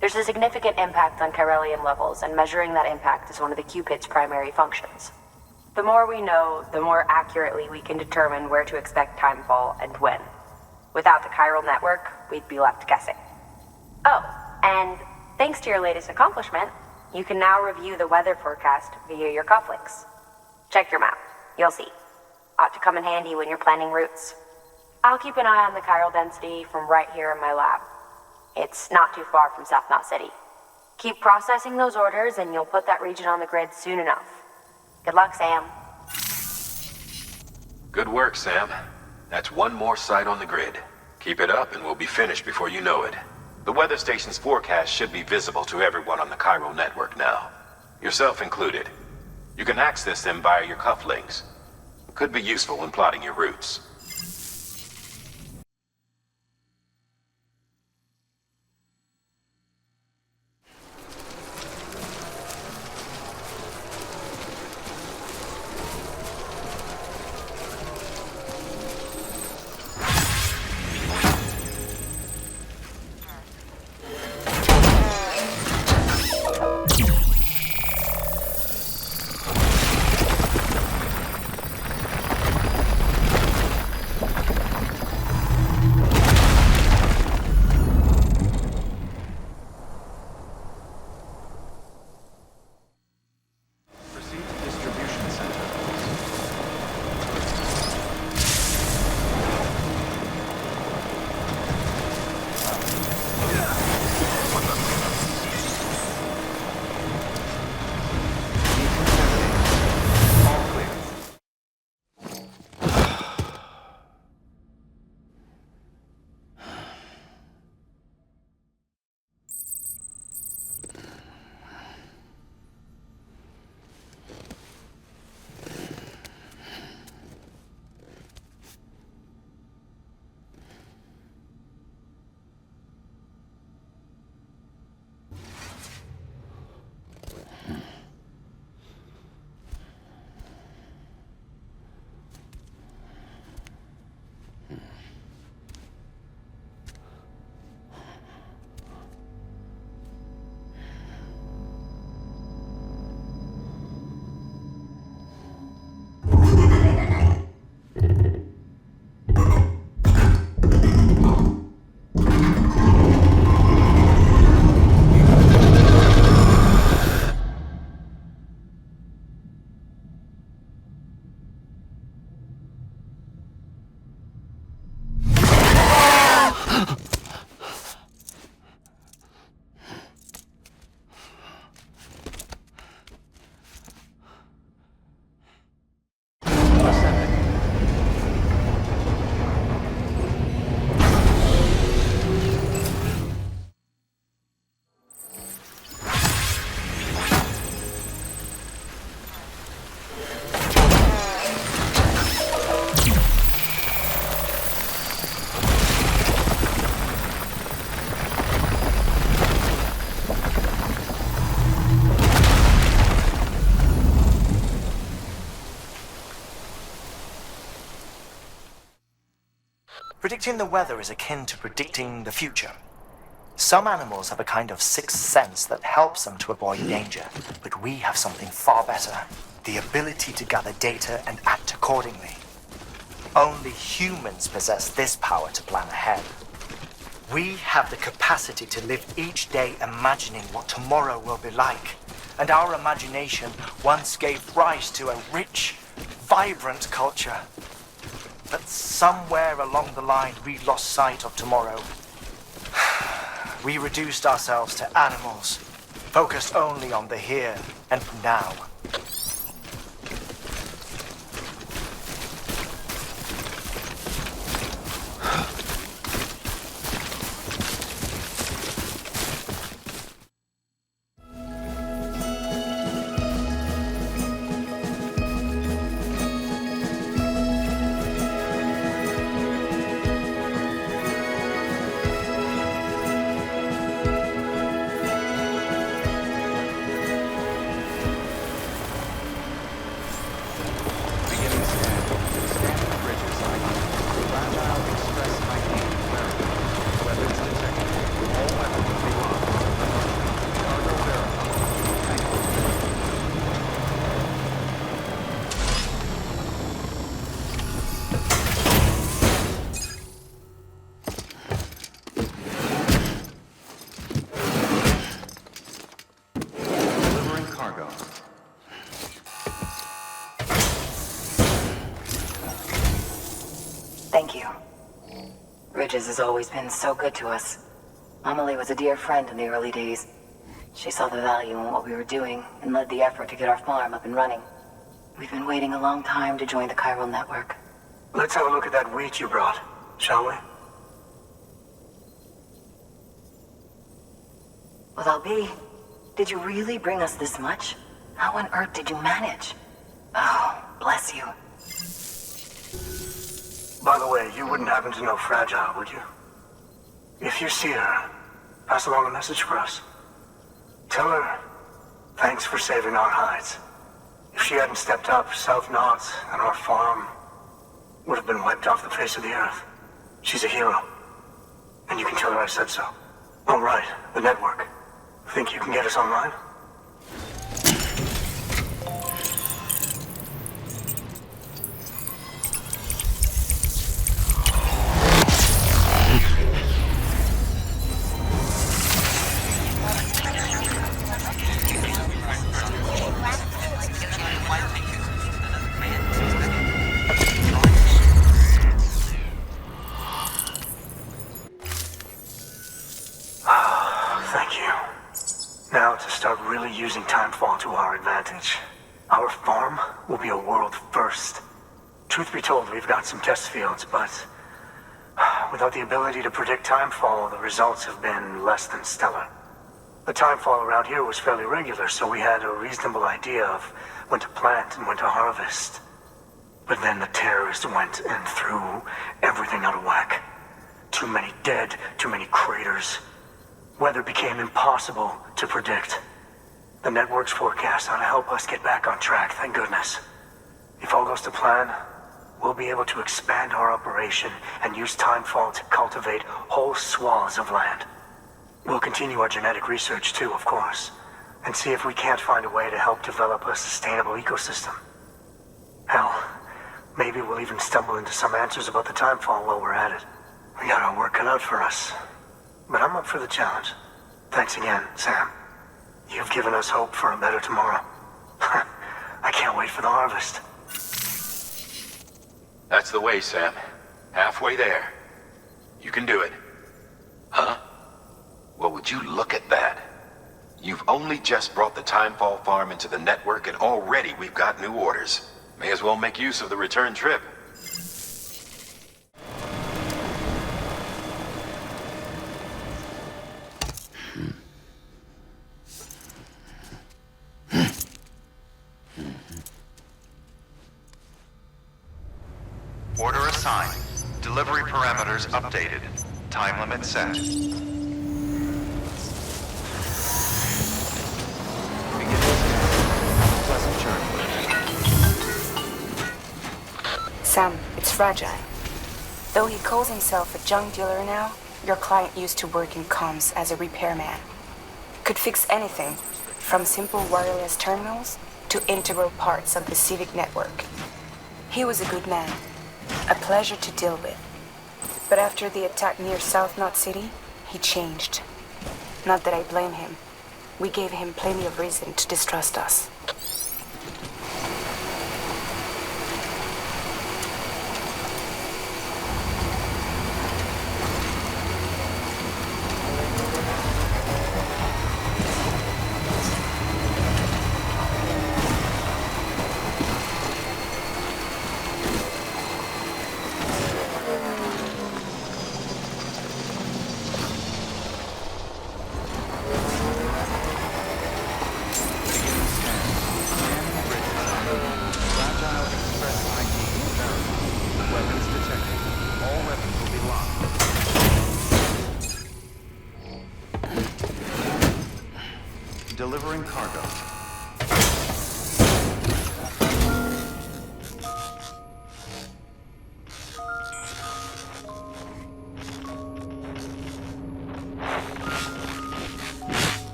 There's a significant impact on chiralium levels, and measuring that impact is one of the Cupid's primary functions. The more we know, the more accurately we can determine where to expect timefall and when. Without the chiral network, we'd be left guessing. Oh, and thanks to your latest accomplishment, you can now review the weather forecast via your cufflinks. Check your map. You'll see. Ought to come in handy when you're planning routes. I'll keep an eye on the chiral density from right here in my lab. It's not too far from South Knot City. Keep processing those orders and you'll put that region on the grid soon enough. Good luck, Sam. Good work, Sam. That's one more site on the grid. Keep it up and we'll be finished before you know it. The weather station's forecast should be visible to everyone on the chiral network now. Yourself included. You can access them via your cufflinks. Could be useful when plotting your routes. Predicting the weather is akin to predicting the future. Some animals have a kind of sixth sense that helps them to avoid danger, but we have something far better, the ability to gather data and act accordingly. Only humans possess this power to plan ahead. We have the capacity to live each day imagining what tomorrow will be like, and our imagination once gave rise to a rich, vibrant culture. But somewhere along the line, we lost sight of tomorrow. We reduced ourselves to animals, focused only on the here and now. Bridges has always been so good to us. Amelie was a dear friend in the early days. She saw the value in what we were doing and led the effort to get our farm up and running. We've been waiting a long time to join the chiral network. Let's have a look at that wheat you brought, shall we? Well, I'll did you really bring us this much? How on earth did you manage? Oh, bless you. By the way, you wouldn't happen to know Fragile, would you? If you see her, pass along a message for us. Tell her, thanks for saving our hides. If she hadn't stepped up, South Knots and our farm would have been wiped off the face of the earth. She's a hero. And you can tell her I said so. Oh, right, the network. Think you can get us online? Using Timefall to our advantage. Our farm will be a world first. Truth be told, we've got some test fields, but without the ability to predict Timefall, the results have been less than stellar. The Timefall around here was fairly regular, so we had a reasonable idea of when to plant and when to harvest. But then the terrorists went and threw everything out of whack. Too many dead, too many craters. Weather became impossible to predict. The network's forecast ought to help us get back on track, thank goodness. If all goes to plan, we'll be able to expand our operation and use Timefall to cultivate whole swaths of land. We'll continue our genetic research too, of course, and see if we can't find a way to help develop a sustainable ecosystem. Hell, maybe we'll even stumble into some answers about the Timefall while we're at it. We got our work cut out for us, but I'm up for the challenge. Thanks again, Sam. You've given us hope for a better tomorrow. I can't wait for the harvest. That's the way, Sam. Halfway there. You can do it. Huh? Well, would you look at that? You've only just brought the Timefall farm into the network, and already we've got new orders. May as well make use of the return trip. Order assigned. Delivery parameters updated. Time limit set. Pleasant journey. Sam, it's Fragile. Though he calls himself a junk dealer now, your client used to work in comms as a repairman. Could fix anything, from simple wireless terminals to integral parts of the civic network. He was a good man. A pleasure to deal with. But after the attack near South Knot City, he changed. Not that I blame him. We gave him plenty of reason to distrust us. Delivering cargo.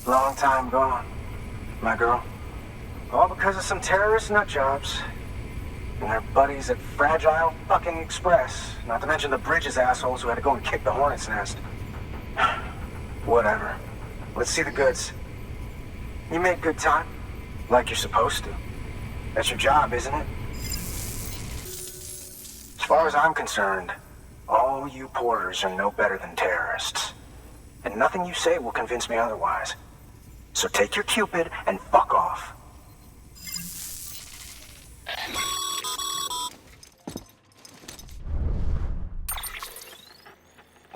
Long time gone, my girl. All because of some terrorist nutjobs. And their buddies at Fragile fucking Express. Not to mention the Bridges assholes who had to go and kick the hornet's nest. Whatever. Let's see the goods. You make good time, like you're supposed to. That's your job, isn't it? As far as I'm concerned, all you porters are no better than terrorists. And nothing you say will convince me otherwise. So take your Cupid and fuck off.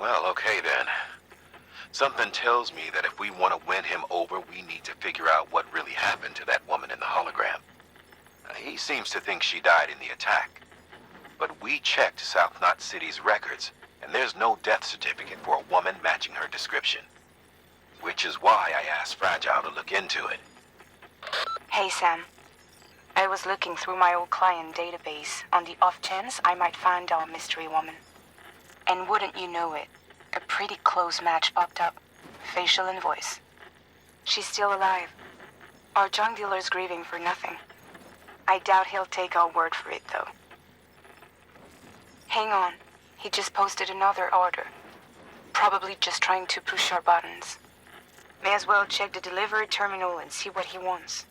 Well, okay then. Something tells me that if we want to win him over, we need to figure out what really happened to that woman in the hologram. He seems to think she died in the attack. But we checked South Knot City's records, and there's no death certificate for a woman matching her description. Which is why I asked Fragile to look into it. Hey, Sam. I was looking through my old client database on the off chance I might find our mystery woman. And wouldn't you know it, a pretty close match popped up. Facial and voice. She's still alive. Our junk dealer's grieving for nothing. I doubt he'll take our word for it, though. Hang on. He just posted another order. Probably just trying to push our buttons. May as well check the delivery terminal and see what he wants.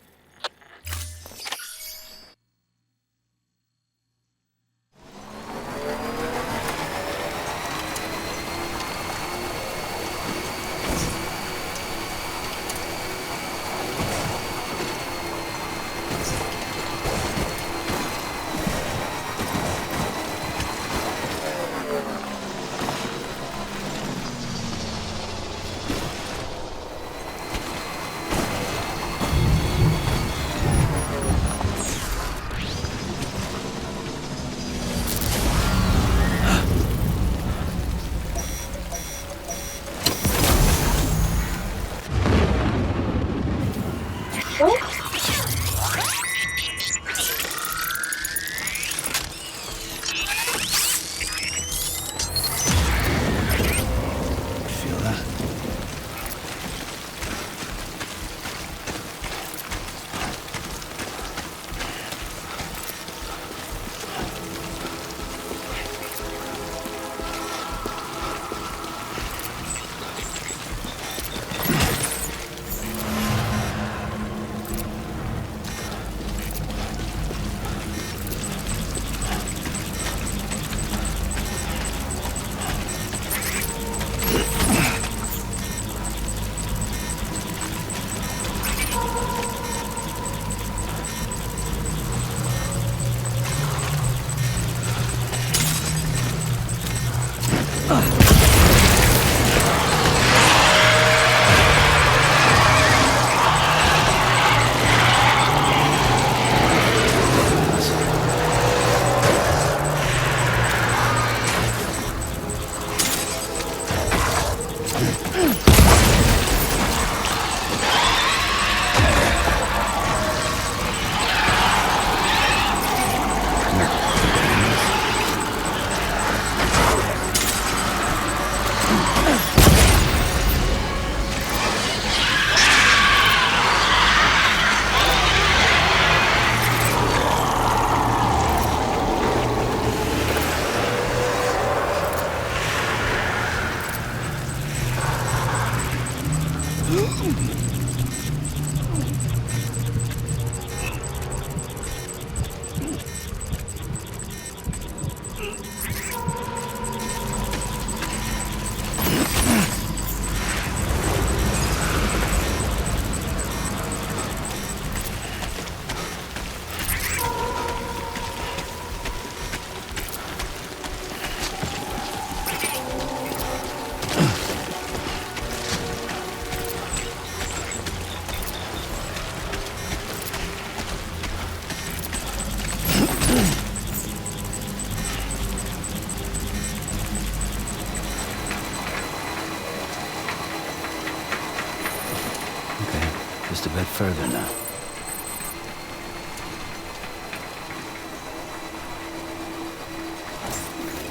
Just a bit further now.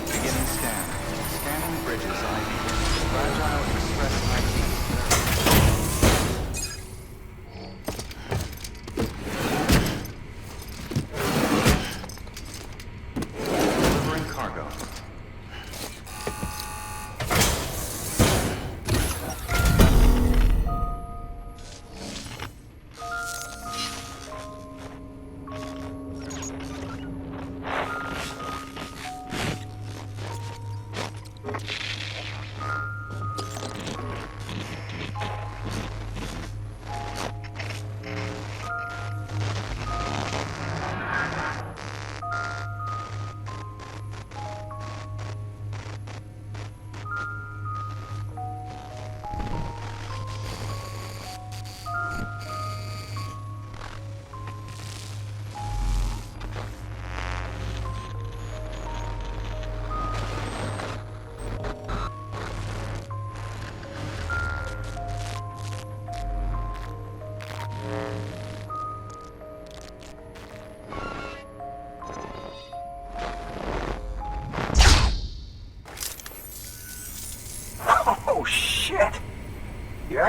Beginning scan. Scanning bridges ID. Fragile Express ID. Delivering cargo.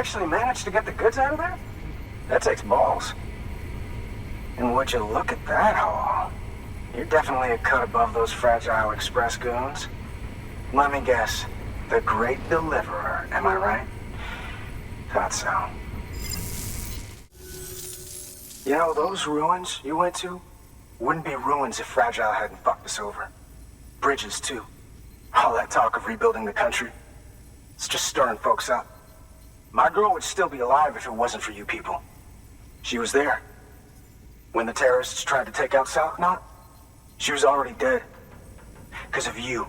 actually managed to get the goods out of there? That takes balls. And would you look at that haul? You're definitely a cut above those fragile express goons. Let me guess. The Great Deliverer, am I right? Thought so. You know, those ruins you went to wouldn't be ruins if Fragile hadn't fucked us over. Bridges, too. All that talk of rebuilding the country. It's just stirring folks up. My girl would still be alive if it wasn't for you people. She was there. When the terrorists tried to take out South Knot, she was already dead. Because of you.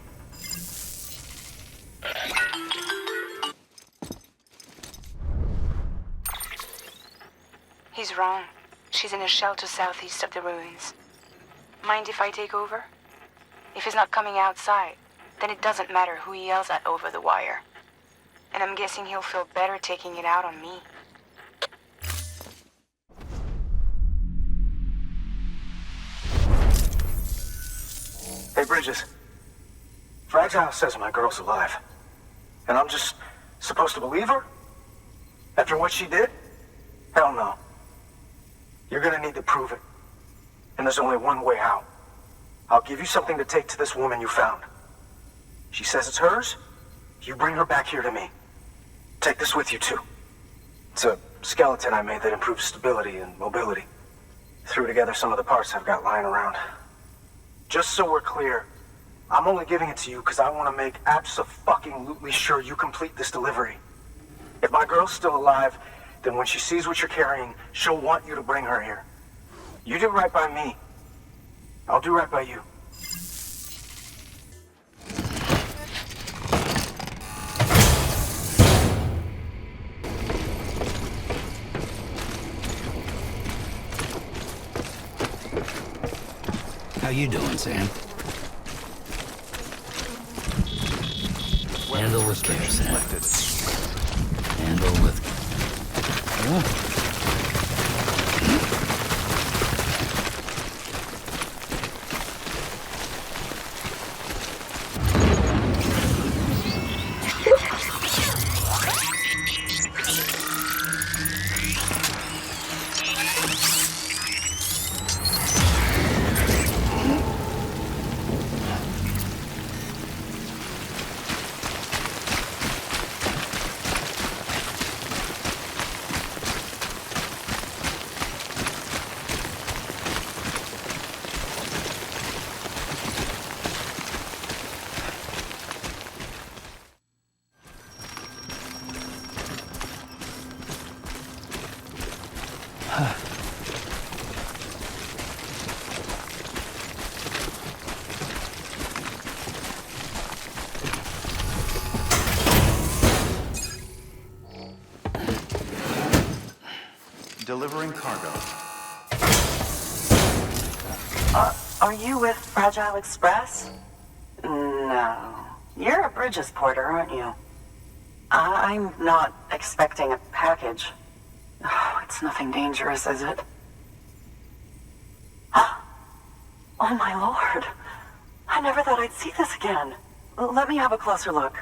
He's wrong. She's in a shelter southeast of the ruins. Mind if I take over? If he's not coming outside, then it doesn't matter who he yells at over the wire. And I'm guessing he'll feel better taking it out on me. Hey, Bridges. Fragile says my girl's alive. And I'm just supposed to believe her? After what she did? Hell no. You're gonna need to prove it. And there's only one way out. I'll give you something to take to this woman you found. She says it's hers. You bring her back here to me. Take this with you, too. It's a skeleton I made that improves stability and mobility. Threw together some of the parts I've got lying around. Just so we're clear, I'm only giving it to you because I want to make abso-fucking-lutely sure you complete this delivery. If my girl's still alive, then when she sees what you're carrying, she'll want you to bring her here. You do right by me. I'll do right by you. How you doing, Sam? Handle with care, Sam. Handle with... Oh. Delivering cargo. Are you with Fragile Express? No. You're a Bridges porter, aren't you? I'm not expecting a package. Oh, it's nothing dangerous, is it? Oh my lord. I never thought I'd see this again. Let me have a closer look.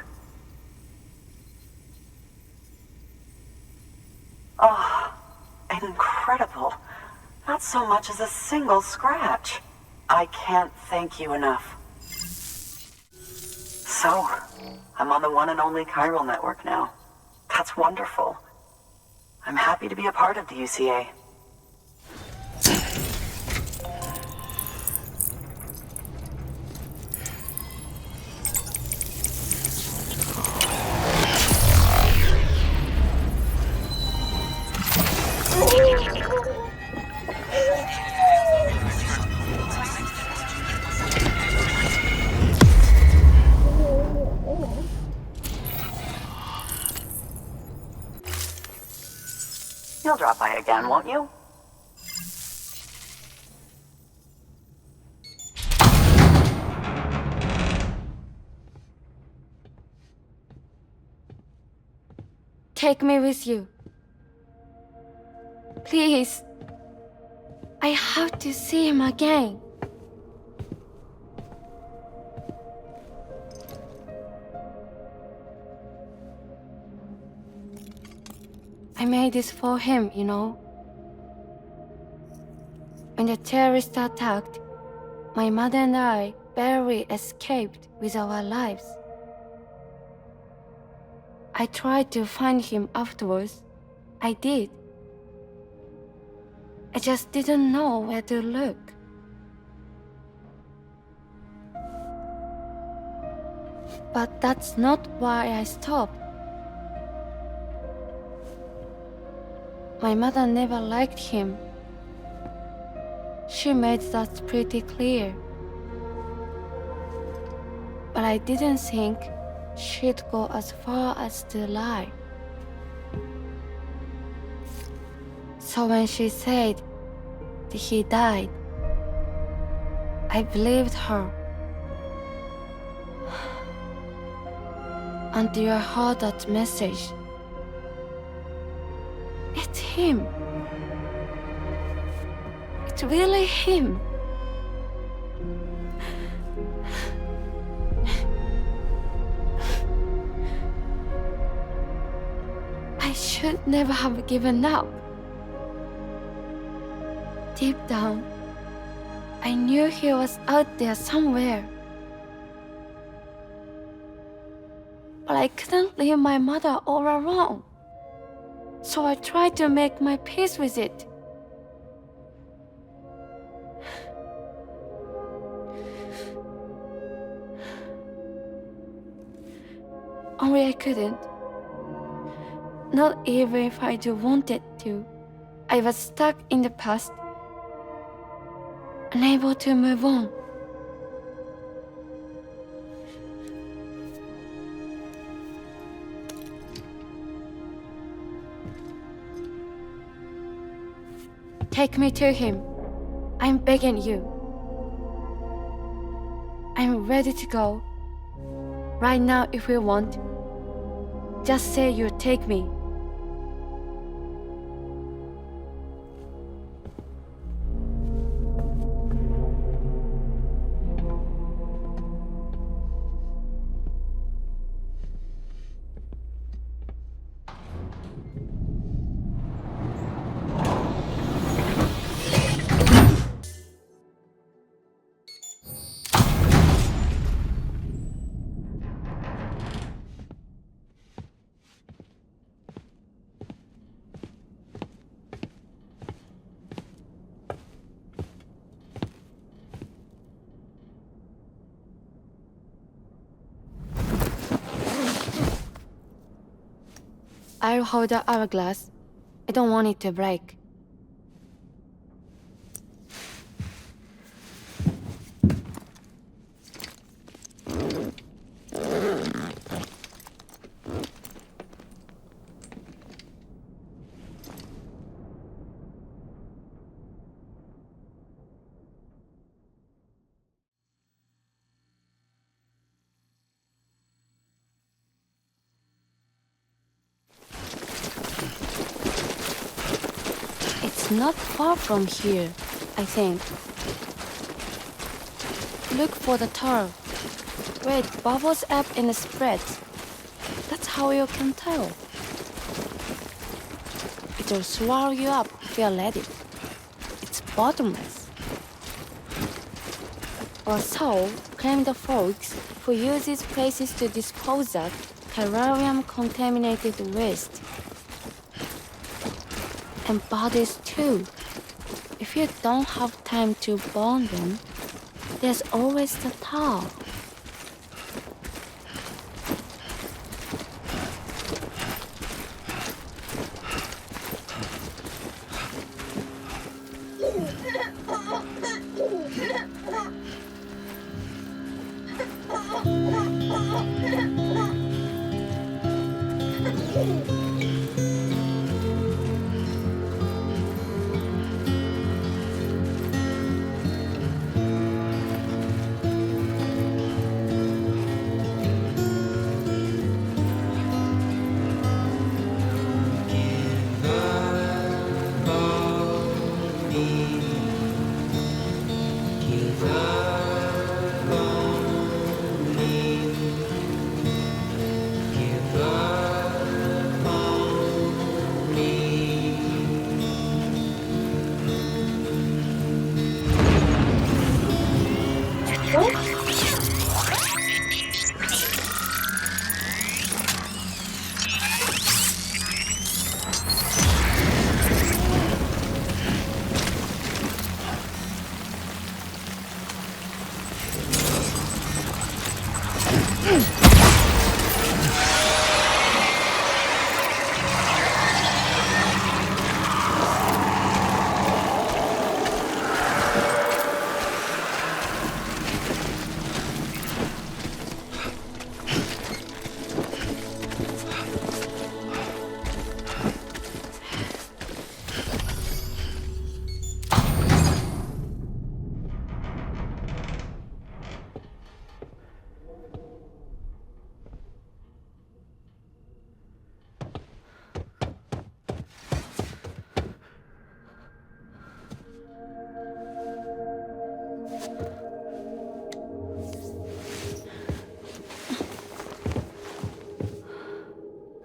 Oh, incredible. Not so much as a single scratch. I can't thank you enough. So, I'm on the one and only Chiral network now. That's wonderful. I'm happy to be a part of the UCA. You'll drop by again, won't you? Take me with you. Please. I have to see him again. made this for him, you know? When the terrorists attacked, my mother and I barely escaped with our lives. I tried to find him afterwards. I did. I just didn't know where to look. But that's not why I stopped. My mother never liked him. She made that pretty clear. But I didn't think she'd go as far as to lie. So when she said that he died, I believed her. Until I heard that message. It's him. It's really him. I should never have given up. Deep down, I knew he was out there somewhere. But I couldn't leave my mother all alone. So I tried to make my peace with it. Only I couldn't. Not even if I do wanted to. I was stuck in the past, unable to move on. Take me to him. I'm begging you. I'm ready to go. Right now if you want. Just say you'll take me. I'll hold the hourglass. I don't want it to break. Not far from here, I think. Look for the tar. Where it bubbles up and spreads. That's how you can tell. It'll swallow you up if you let it. It's bottomless. Or so claim the folks who use these places to dispose of terrarium-contaminated waste. And bodies too. If you don't have time to burn them, there's always the tar.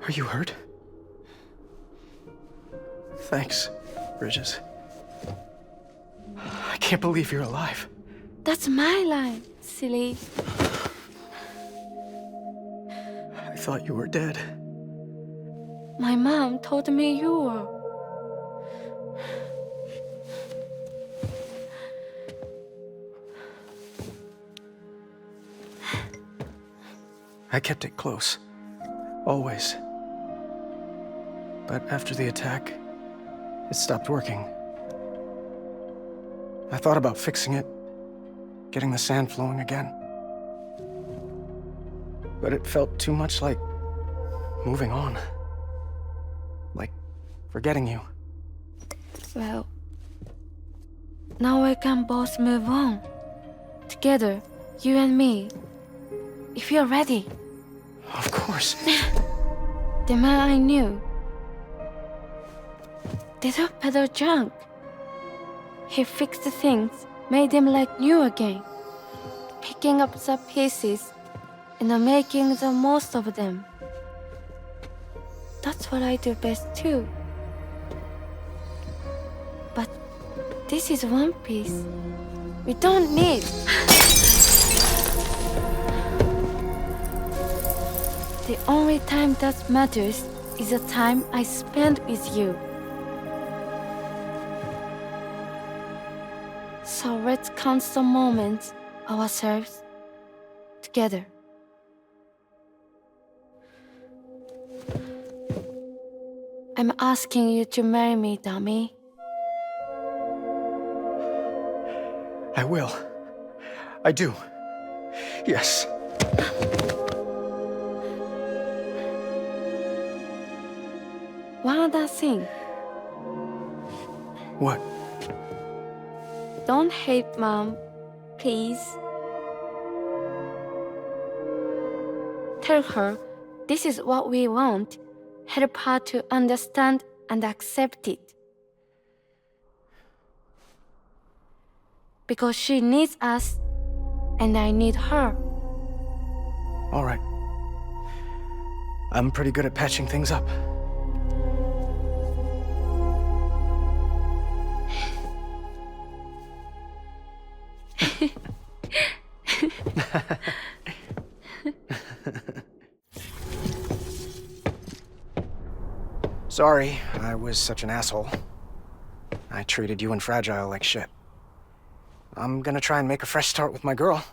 Are you hurt? Thanks, Bridges. I can't believe you're alive. That's my line, silly. I thought you were dead. My mom told me you were. I kept it close. Always. But after the attack, it stopped working. I thought about fixing it, getting the sand flowing again. But it felt too much like moving on. Like forgetting you. Well, now we can both move on. Together, you and me. If you're ready. Of course. The man I knew. Didn't peddle junk. He fixed things, made them like new again. Picking up the pieces and making the most of them. That's what I do best too. But this is one piece. We don't need. The only time that matters is the time I spend with you. So let's count some moments ourselves together. I'm asking you to marry me, dummy. I will. I do. Yes. One other thing. What? Don't hate Mom, please. Tell her this is what we want. Help her to understand and accept it. Because she needs us, and I need her. All right. I'm pretty good at patching things up. Sorry, I was such an asshole. I treated you and Fragile like shit. I'm gonna try and make a fresh start with my girl.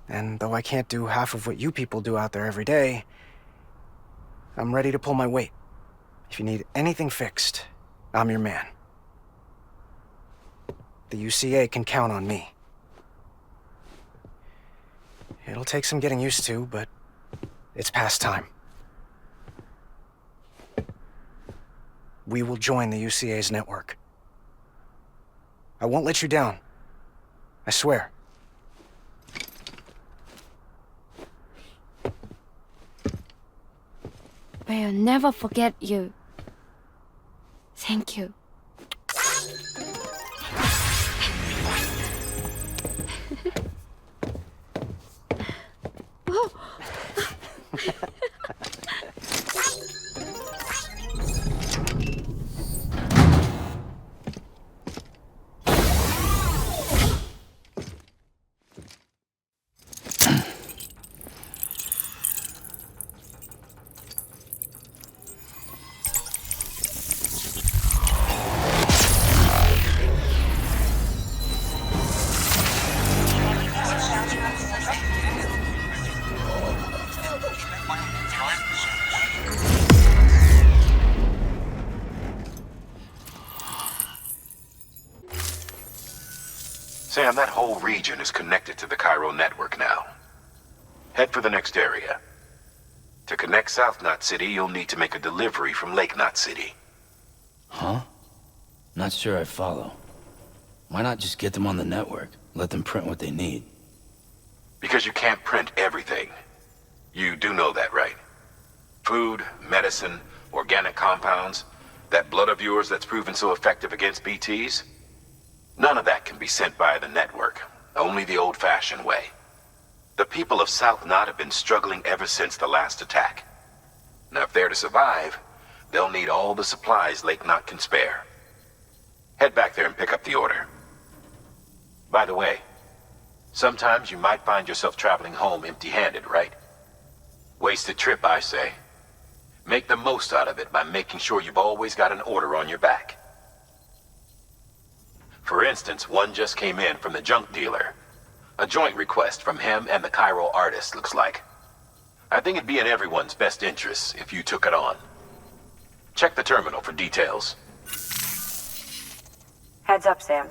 And though I can't do half of what you people do out there every day, I'm ready to pull my weight. If you need anything fixed, I'm your man. The UCA can count on me. It'll take some getting used to, but it's past time. We will join the UCA's network. I won't let you down. I swear. We'll never forget you. Thank you. Sam, that whole region is connected to the Cairo network now. Head for the next area. To connect South Knot City, you'll need to make a delivery from Lake Knot City. Huh? Not sure I follow. Why not just get them on the network? Let them print what they need. Because you can't print everything. You do know that, right? Food, medicine, organic compounds, that blood of yours that's proven so effective against BTs? None of that can be sent via the network. Only the old-fashioned way. The people of South Knot have been struggling ever since the last attack. Now, if they're to survive, they'll need all the supplies Lake Knot can spare. Head back there and pick up the order. By the way, sometimes you might find yourself traveling home empty-handed, right? Wasted trip, I say. Make the most out of it by making sure you've always got an order on your back. For instance, one just came in from the junk dealer. A joint request from him and the Chiral Artist, looks like. I think it'd be in everyone's best interest if you took it on. Check the terminal for details. Heads up, Sam.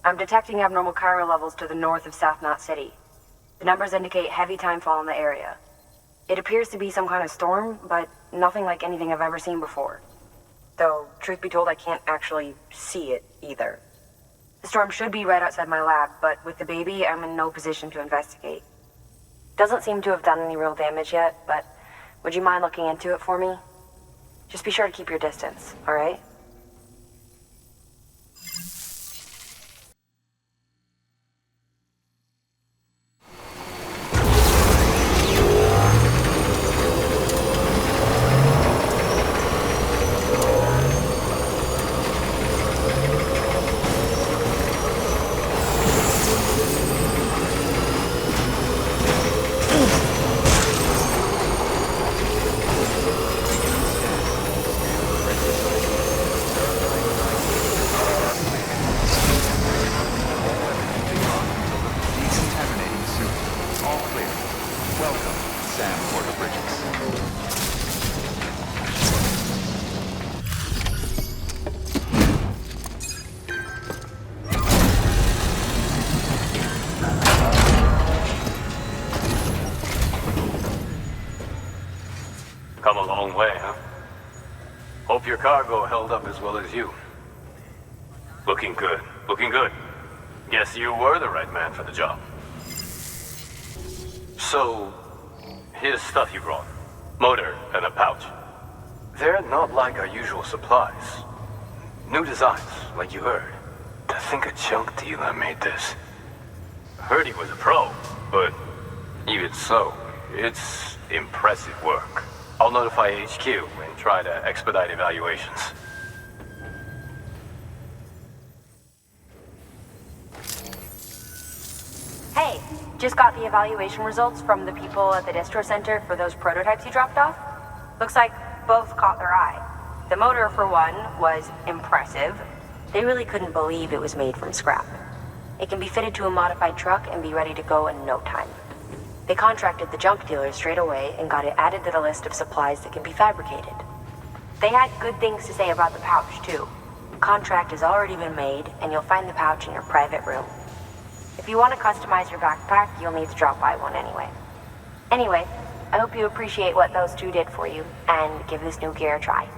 I'm detecting abnormal chiral levels to the north of South Knot City. The numbers indicate heavy timefall in the area. It appears to be some kind of storm, but nothing like anything I've ever seen before. Though, truth be told, I can't actually see it either. The storm should be right outside my lab, but with the baby, I'm in no position to investigate. Doesn't seem to have done any real damage yet, but would you mind looking into it for me? Just be sure to keep your distance, alright? Come a long way, huh? Hope your cargo held up as well as you. Looking good, looking good. Guess you were the right man for the job. So, here's stuff you brought. Motor and a pouch. They're not like our usual supplies. New designs, like you heard. To think a junk dealer made this. Heard he was a pro, but even so, it's impressive work. I'll notify HQ and try to expedite evaluations. Hey, just got the evaluation results from the people at the distro center for those prototypes you dropped off. Looks like both caught their eye. The motor, for one, was impressive. They really couldn't believe it was made from scrap. It can be fitted to a modified truck and be ready to go in no time. They contracted the junk dealer straight away and got it added to the list of supplies that can be fabricated. They had good things to say about the pouch, too. Contract has already been made, and you'll find the pouch in your private room. If you want to customize your backpack, you'll need to drop by one anyway. Anyway, I hope you appreciate what those two did for you, and give this new gear a try.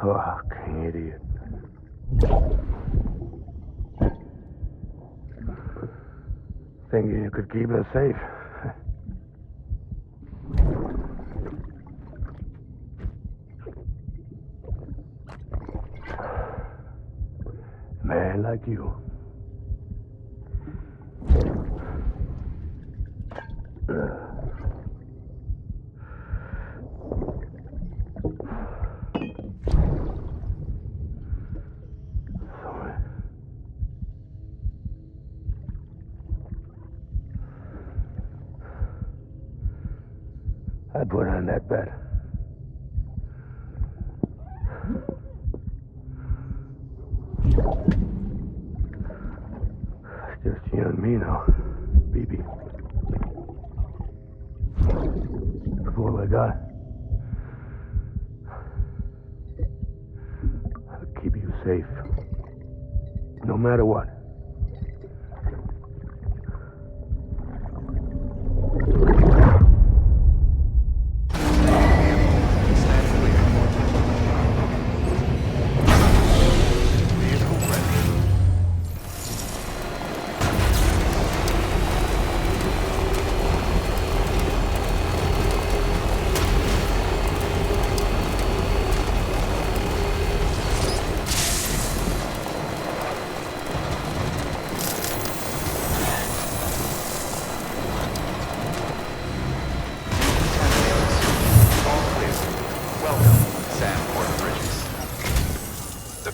Fucking idiot. Thinking you could keep us safe. Man like you. I put on that bet. Just you and me now, baby. That's all I got. I'll keep you safe. No matter what.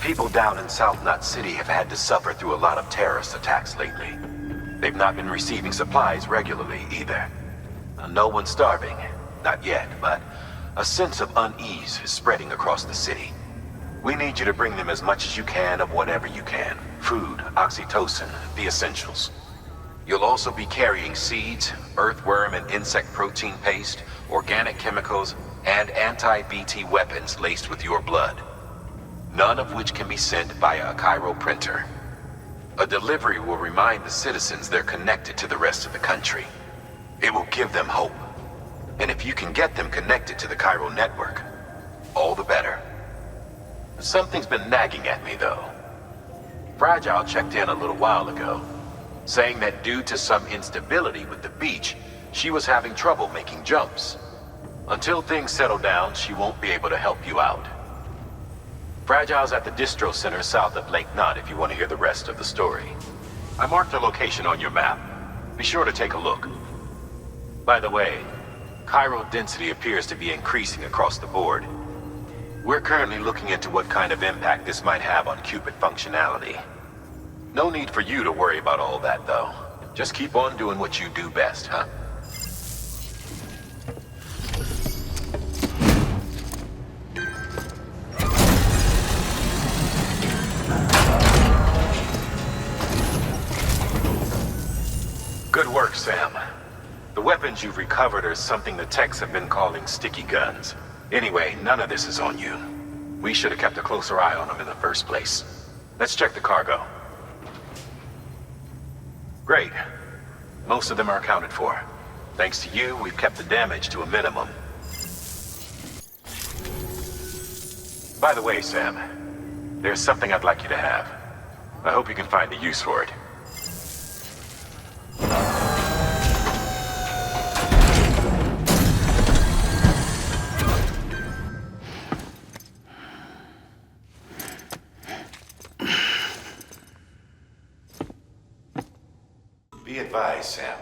People down in South Knot City have had to suffer through a lot of terrorist attacks lately. They've not been receiving supplies regularly either. No one's starving, not yet, but a sense of unease is spreading across the city. We need you to bring them as much as you can of whatever you can. Food, oxytocin, the essentials. You'll also be carrying seeds, earthworm and insect protein paste, organic chemicals, and anti-BT weapons laced with your blood. None of which can be sent via a Chiral printer. A delivery will remind the citizens they're connected to the rest of the country. It will give them hope. And if you can get them connected to the Chiral network, all the better. Something's been nagging at me, though. Fragile checked in a little while ago, saying that due to some instability with the beach, she was having trouble making jumps. Until things settle down, she won't be able to help you out. Fragile's at the distro center south of Lake Knot if you want to hear the rest of the story. I marked the location on your map. Be sure to take a look. By the way, chiral density appears to be increasing across the board. We're currently looking into what kind of impact this might have on Cupid functionality. No need for you to worry about all that, though. Just keep on doing what you do best, huh? Good work, Sam. The weapons you've recovered are something the techs have been calling sticky guns. Anyway, none of this is on you. We should have kept a closer eye on them in the first place. Let's check the cargo. Great. Most of them are accounted for. Thanks to you, we've kept the damage to a minimum. By the way, Sam, there's something I'd like you to have. I hope you can find a use for it. Be advised, Sam.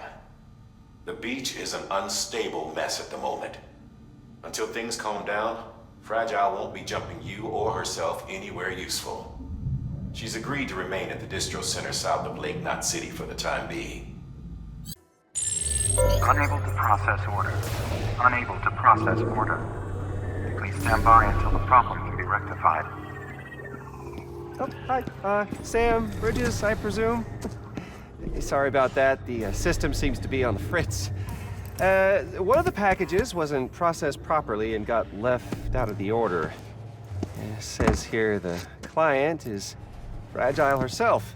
The beach is an unstable mess at the moment. Until things calm down, Fragile won't be jumping you or herself anywhere useful. She's agreed to remain at the distro center south of Lake Knot City for the time being. Unable to process order. Unable to process order. Please stand by until the problem can be rectified. Oh, hi. Sam, Bridges, I presume? Sorry about that. The system seems to be on the fritz. One of the packages wasn't processed properly and got left out of the order. It says here the client is Fragile herself.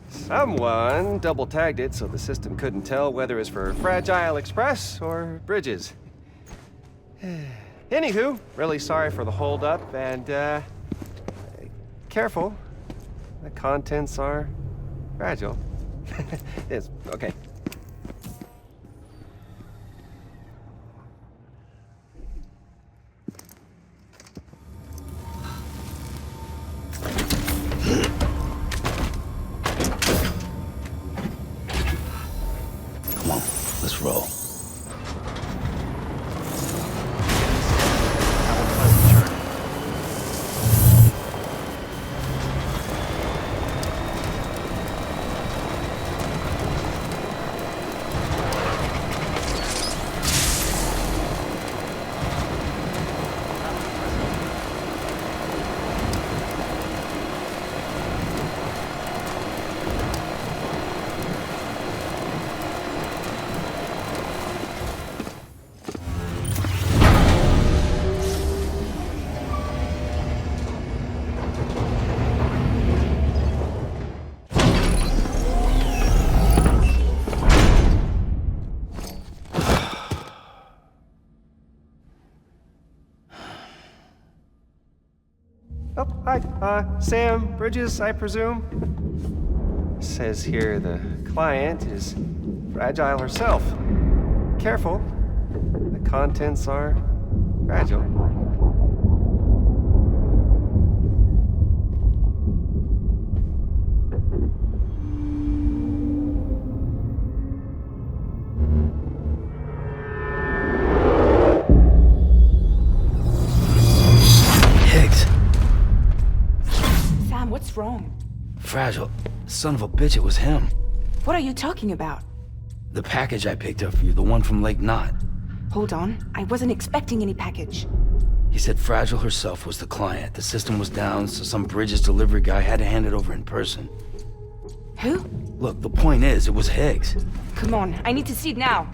Someone double-tagged it so the system couldn't tell whether it's for Fragile Express or Bridges. Anywho, really sorry for the holdup, and careful. The contents are fragile. It's okay. Come on, let's roll. Oh, hi. Sam, Bridges, I presume? Says here the client is fragile herself. Careful. The contents are fragile. What's wrong? Fragile. Son of a bitch, it was him. What are you talking about? The package I picked up for you, the one from Lake Knot. Hold on. I wasn't expecting any package. He said Fragile herself was the client. The system was down, so some Bridges delivery guy had to hand it over in person. Who? Look, the point is, it was Higgs. Come on, I need to see it now.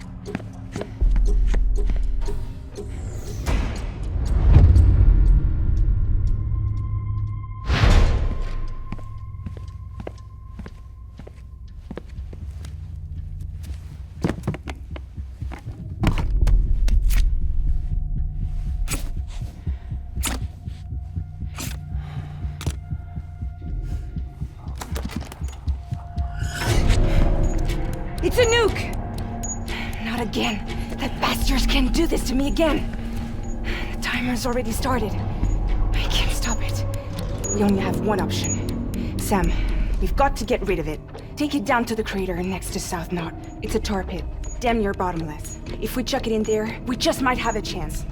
It's a nuke! Not again. That bastards can't do this to me again. The timer's already started. I can't stop it. We only have one option. Sam, we've got to get rid of it. Take it down to the crater next to South Knot. It's a tar pit, damn near bottomless. If we chuck it in there, we just might have a chance.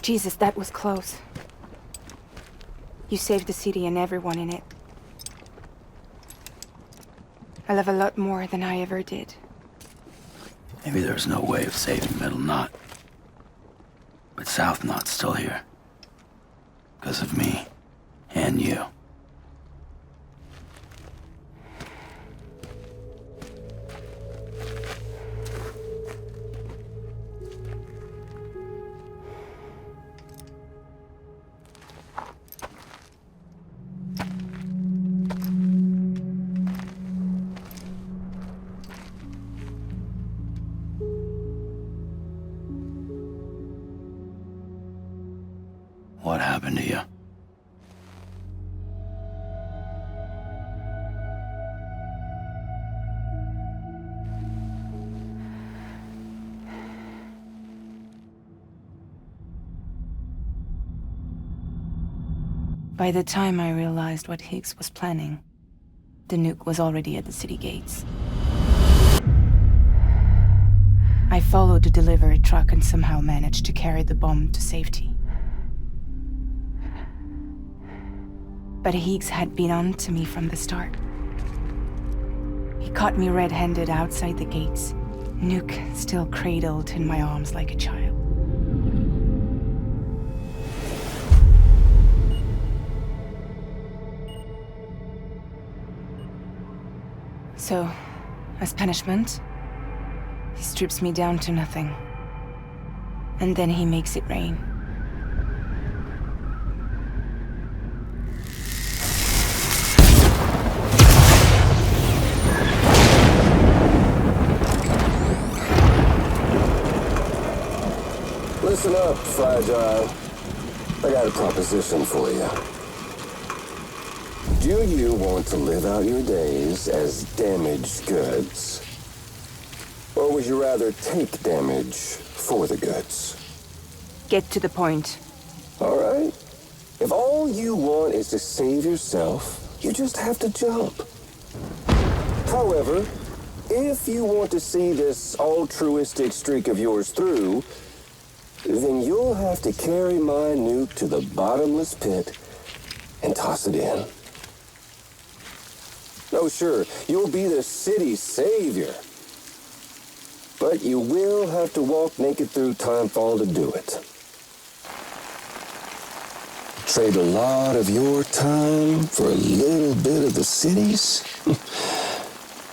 Jesus, that was close. You saved the city and everyone in it. I love a lot more than I ever did. Maybe there's no way of saving Middle Knot. But South Knot's still here. Because of me. And you. What happened to you? By the time I realized what Higgs was planning, the nuke was already at the city gates. I followed the delivery truck and somehow managed to carry the bomb to safety. But Higgs had been on to me from the start. He caught me red-handed outside the gates, nuke still cradled in my arms like a child. So, as punishment, he strips me down to nothing. And then he makes it rain. Listen up, Fragile. I got a proposition for you. Do you want to live out your days as damaged goods? Or would you rather take damage for the goods? Get to the point. All right. If all you want is to save yourself, you just have to jump. However, if you want to see this altruistic streak of yours through, then you'll have to carry my nuke to the bottomless pit and toss it in. Oh, sure, you'll be the city's savior. But you will have to walk naked through Timefall to do it. Trade a lot of your time for a little bit of the city's?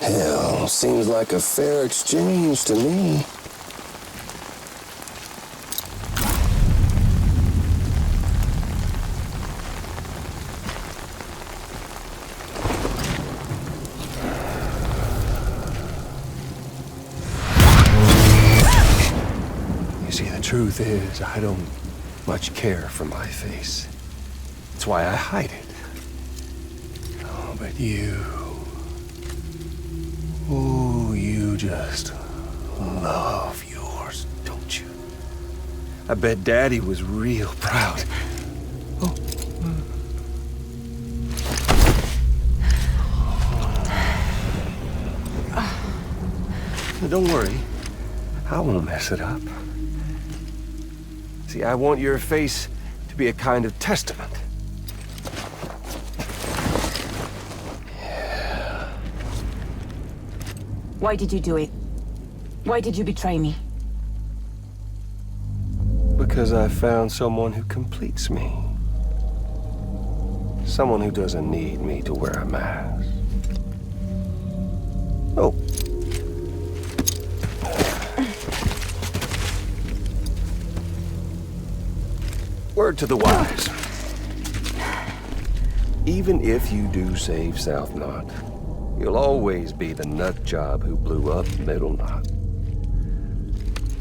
Hell, seems like a fair exchange to me. Truth is, I don't much care for my face. That's why I hide it. Oh, but you... Oh, you just love yours, don't you? I bet Daddy was real proud. Oh. Don't worry. I won't mess it up. See, I want your face to be a kind of testament. Yeah. Why did you do it? Why did you betray me? Because I found someone who completes me. Someone who doesn't need me to wear a mask. Oh. Word to the wise. Even if you do save South Knot, you'll always be the nut job who blew up Middle Knot.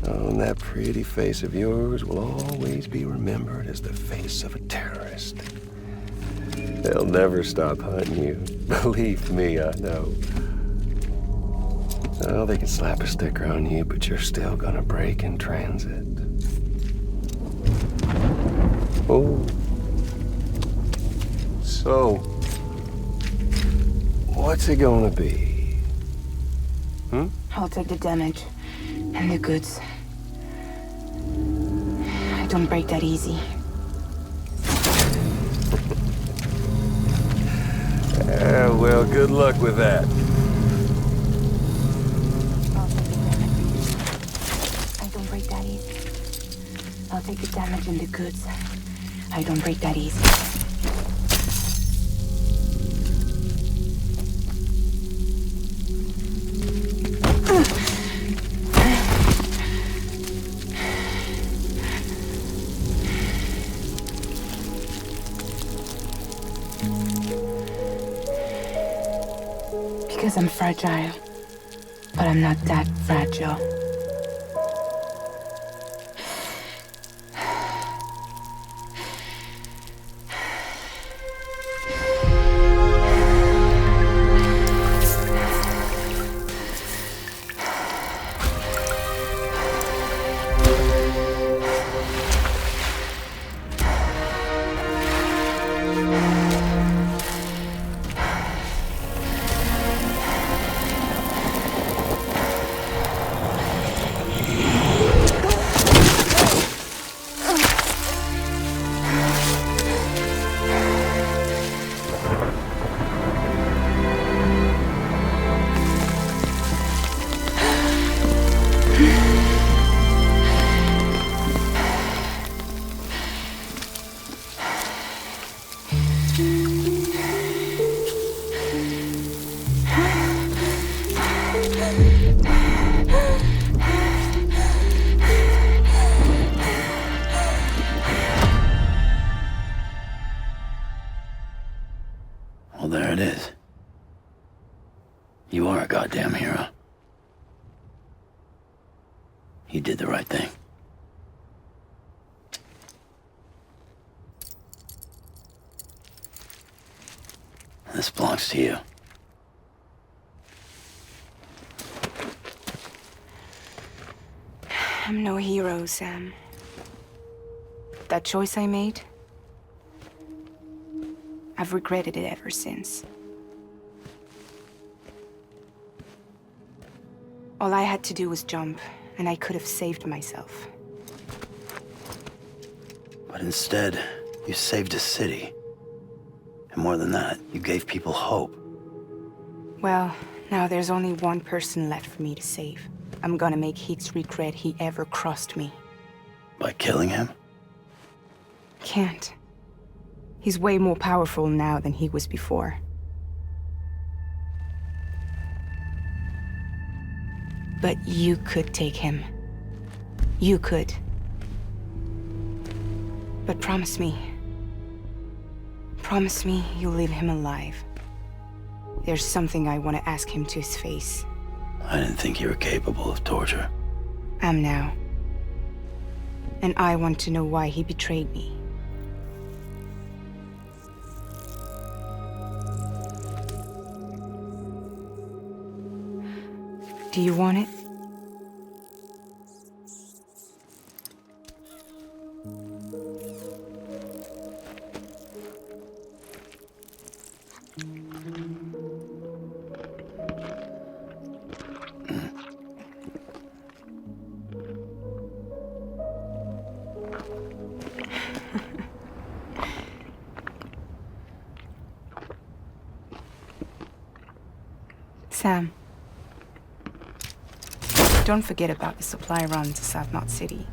Oh, and that pretty face of yours will always be remembered as the face of a terrorist. They'll never stop hunting you. Believe me, I know. Oh, they can slap a sticker on you, but you're still gonna break in transit. Oh. So, what's it gonna be? I'll take the damage and the goods. I don't break that easy. Well, good luck with that. I don't break that easy. I'll take the damage and the goods. I don't break that easy. Because I'm fragile, but I'm not that fragile. Well, there it is. You are a goddamn hero. You did the right thing. This belongs to you. I'm no hero, Sam. That choice I made, I've regretted it ever since. All I had to do was jump, and I could have saved myself. But instead, you saved a city. And more than that, you gave people hope. Well, now there's only one person left for me to save. I'm gonna make Heats regret he ever crossed me. By killing him? Can't. He's way more powerful now than he was before. But you could take him. You could. But promise me. Promise me you'll leave him alive. There's something I want to ask him to his face. I didn't think you were capable of torture. Am now. And I want to know why he betrayed me. Do you want it? Sam. Don't forget about the supply run to South Knot City.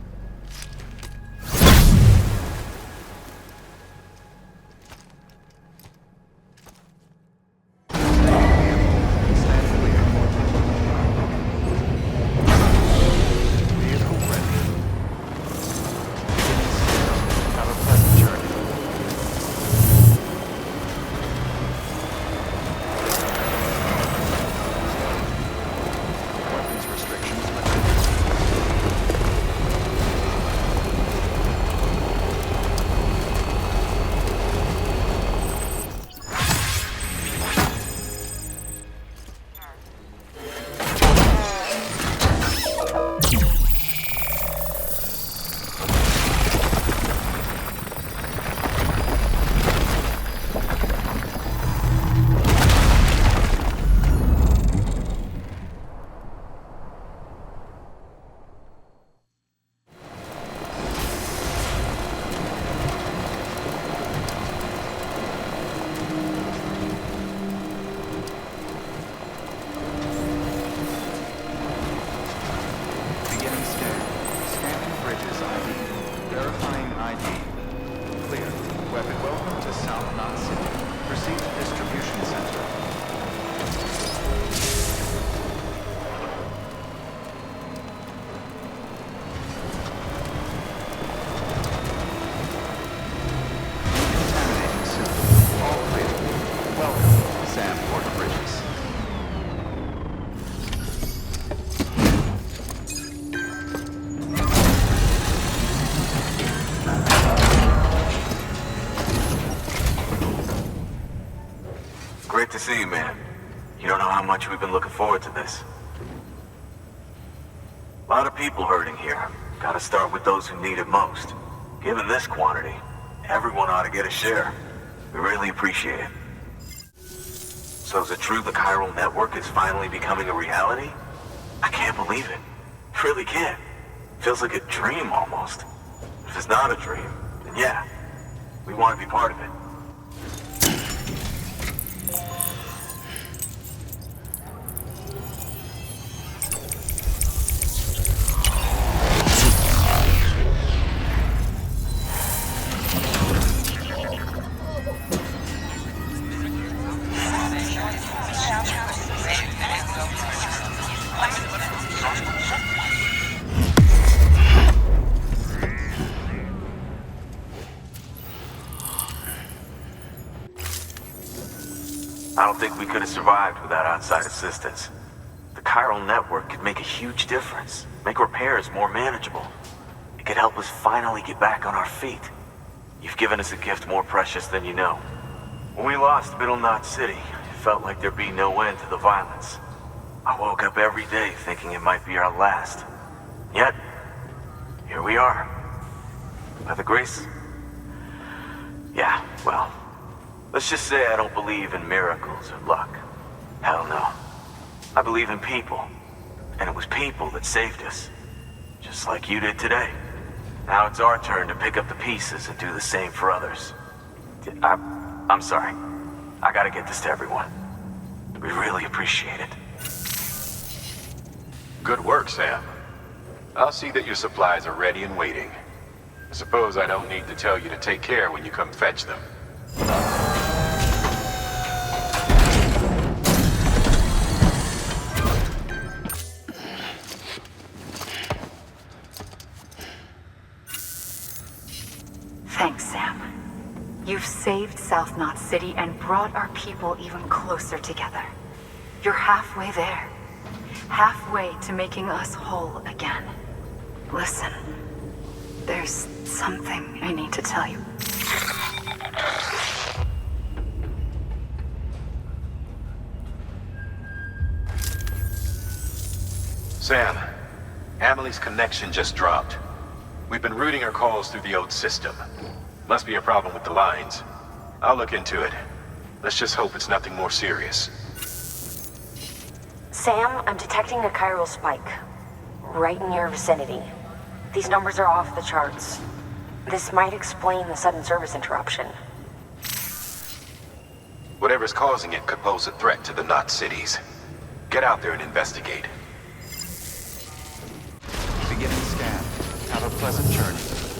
to see you, man. You don't know how much we've been looking forward to this. A lot of people hurting here. Gotta start with those who need it most. Given this quantity, everyone ought to get a share. We really appreciate it. So is it true the chiral network is finally becoming a reality? I can't believe it. Really can't. Feels like a dream almost. If it's not a dream, then yeah, we want to be part of it. I don't think we could have survived without outside assistance. The chiral network could make a huge difference, make repairs more manageable. It could help us finally get back on our feet. You've given us a gift more precious than you know. When we lost Middle Knot City, it felt like there'd be no end to the violence. I woke up every day thinking it might be our last. Yet, here we are. By the grace... Yeah, well... Let's just say I don't believe in miracles or luck. Hell no. I believe in people. And it was people that saved us. Just like you did today. Now it's our turn to pick up the pieces and do the same for others. I'm sorry. I gotta get this to everyone. We really appreciate it. Good work, Sam. I'll see that your supplies are ready and waiting. I suppose I don't need to tell you to take care when you come fetch them. Thanks, Sam. You've saved South Knot City and brought our people even closer together. You're halfway there. Halfway to making us whole again. Listen, there's something I need to tell you. Sam, Amelie's connection just dropped. We've been routing her calls through the old system. Must be a problem with the lines. I'll look into it. Let's just hope it's nothing more serious. Sam, I'm detecting a chiral spike. Right in your vicinity. These numbers are off the charts. This might explain the sudden service interruption. Whatever's causing it could pose a threat to the Knot cities. Get out there and investigate. Beginning scan. Have a pleasant journey.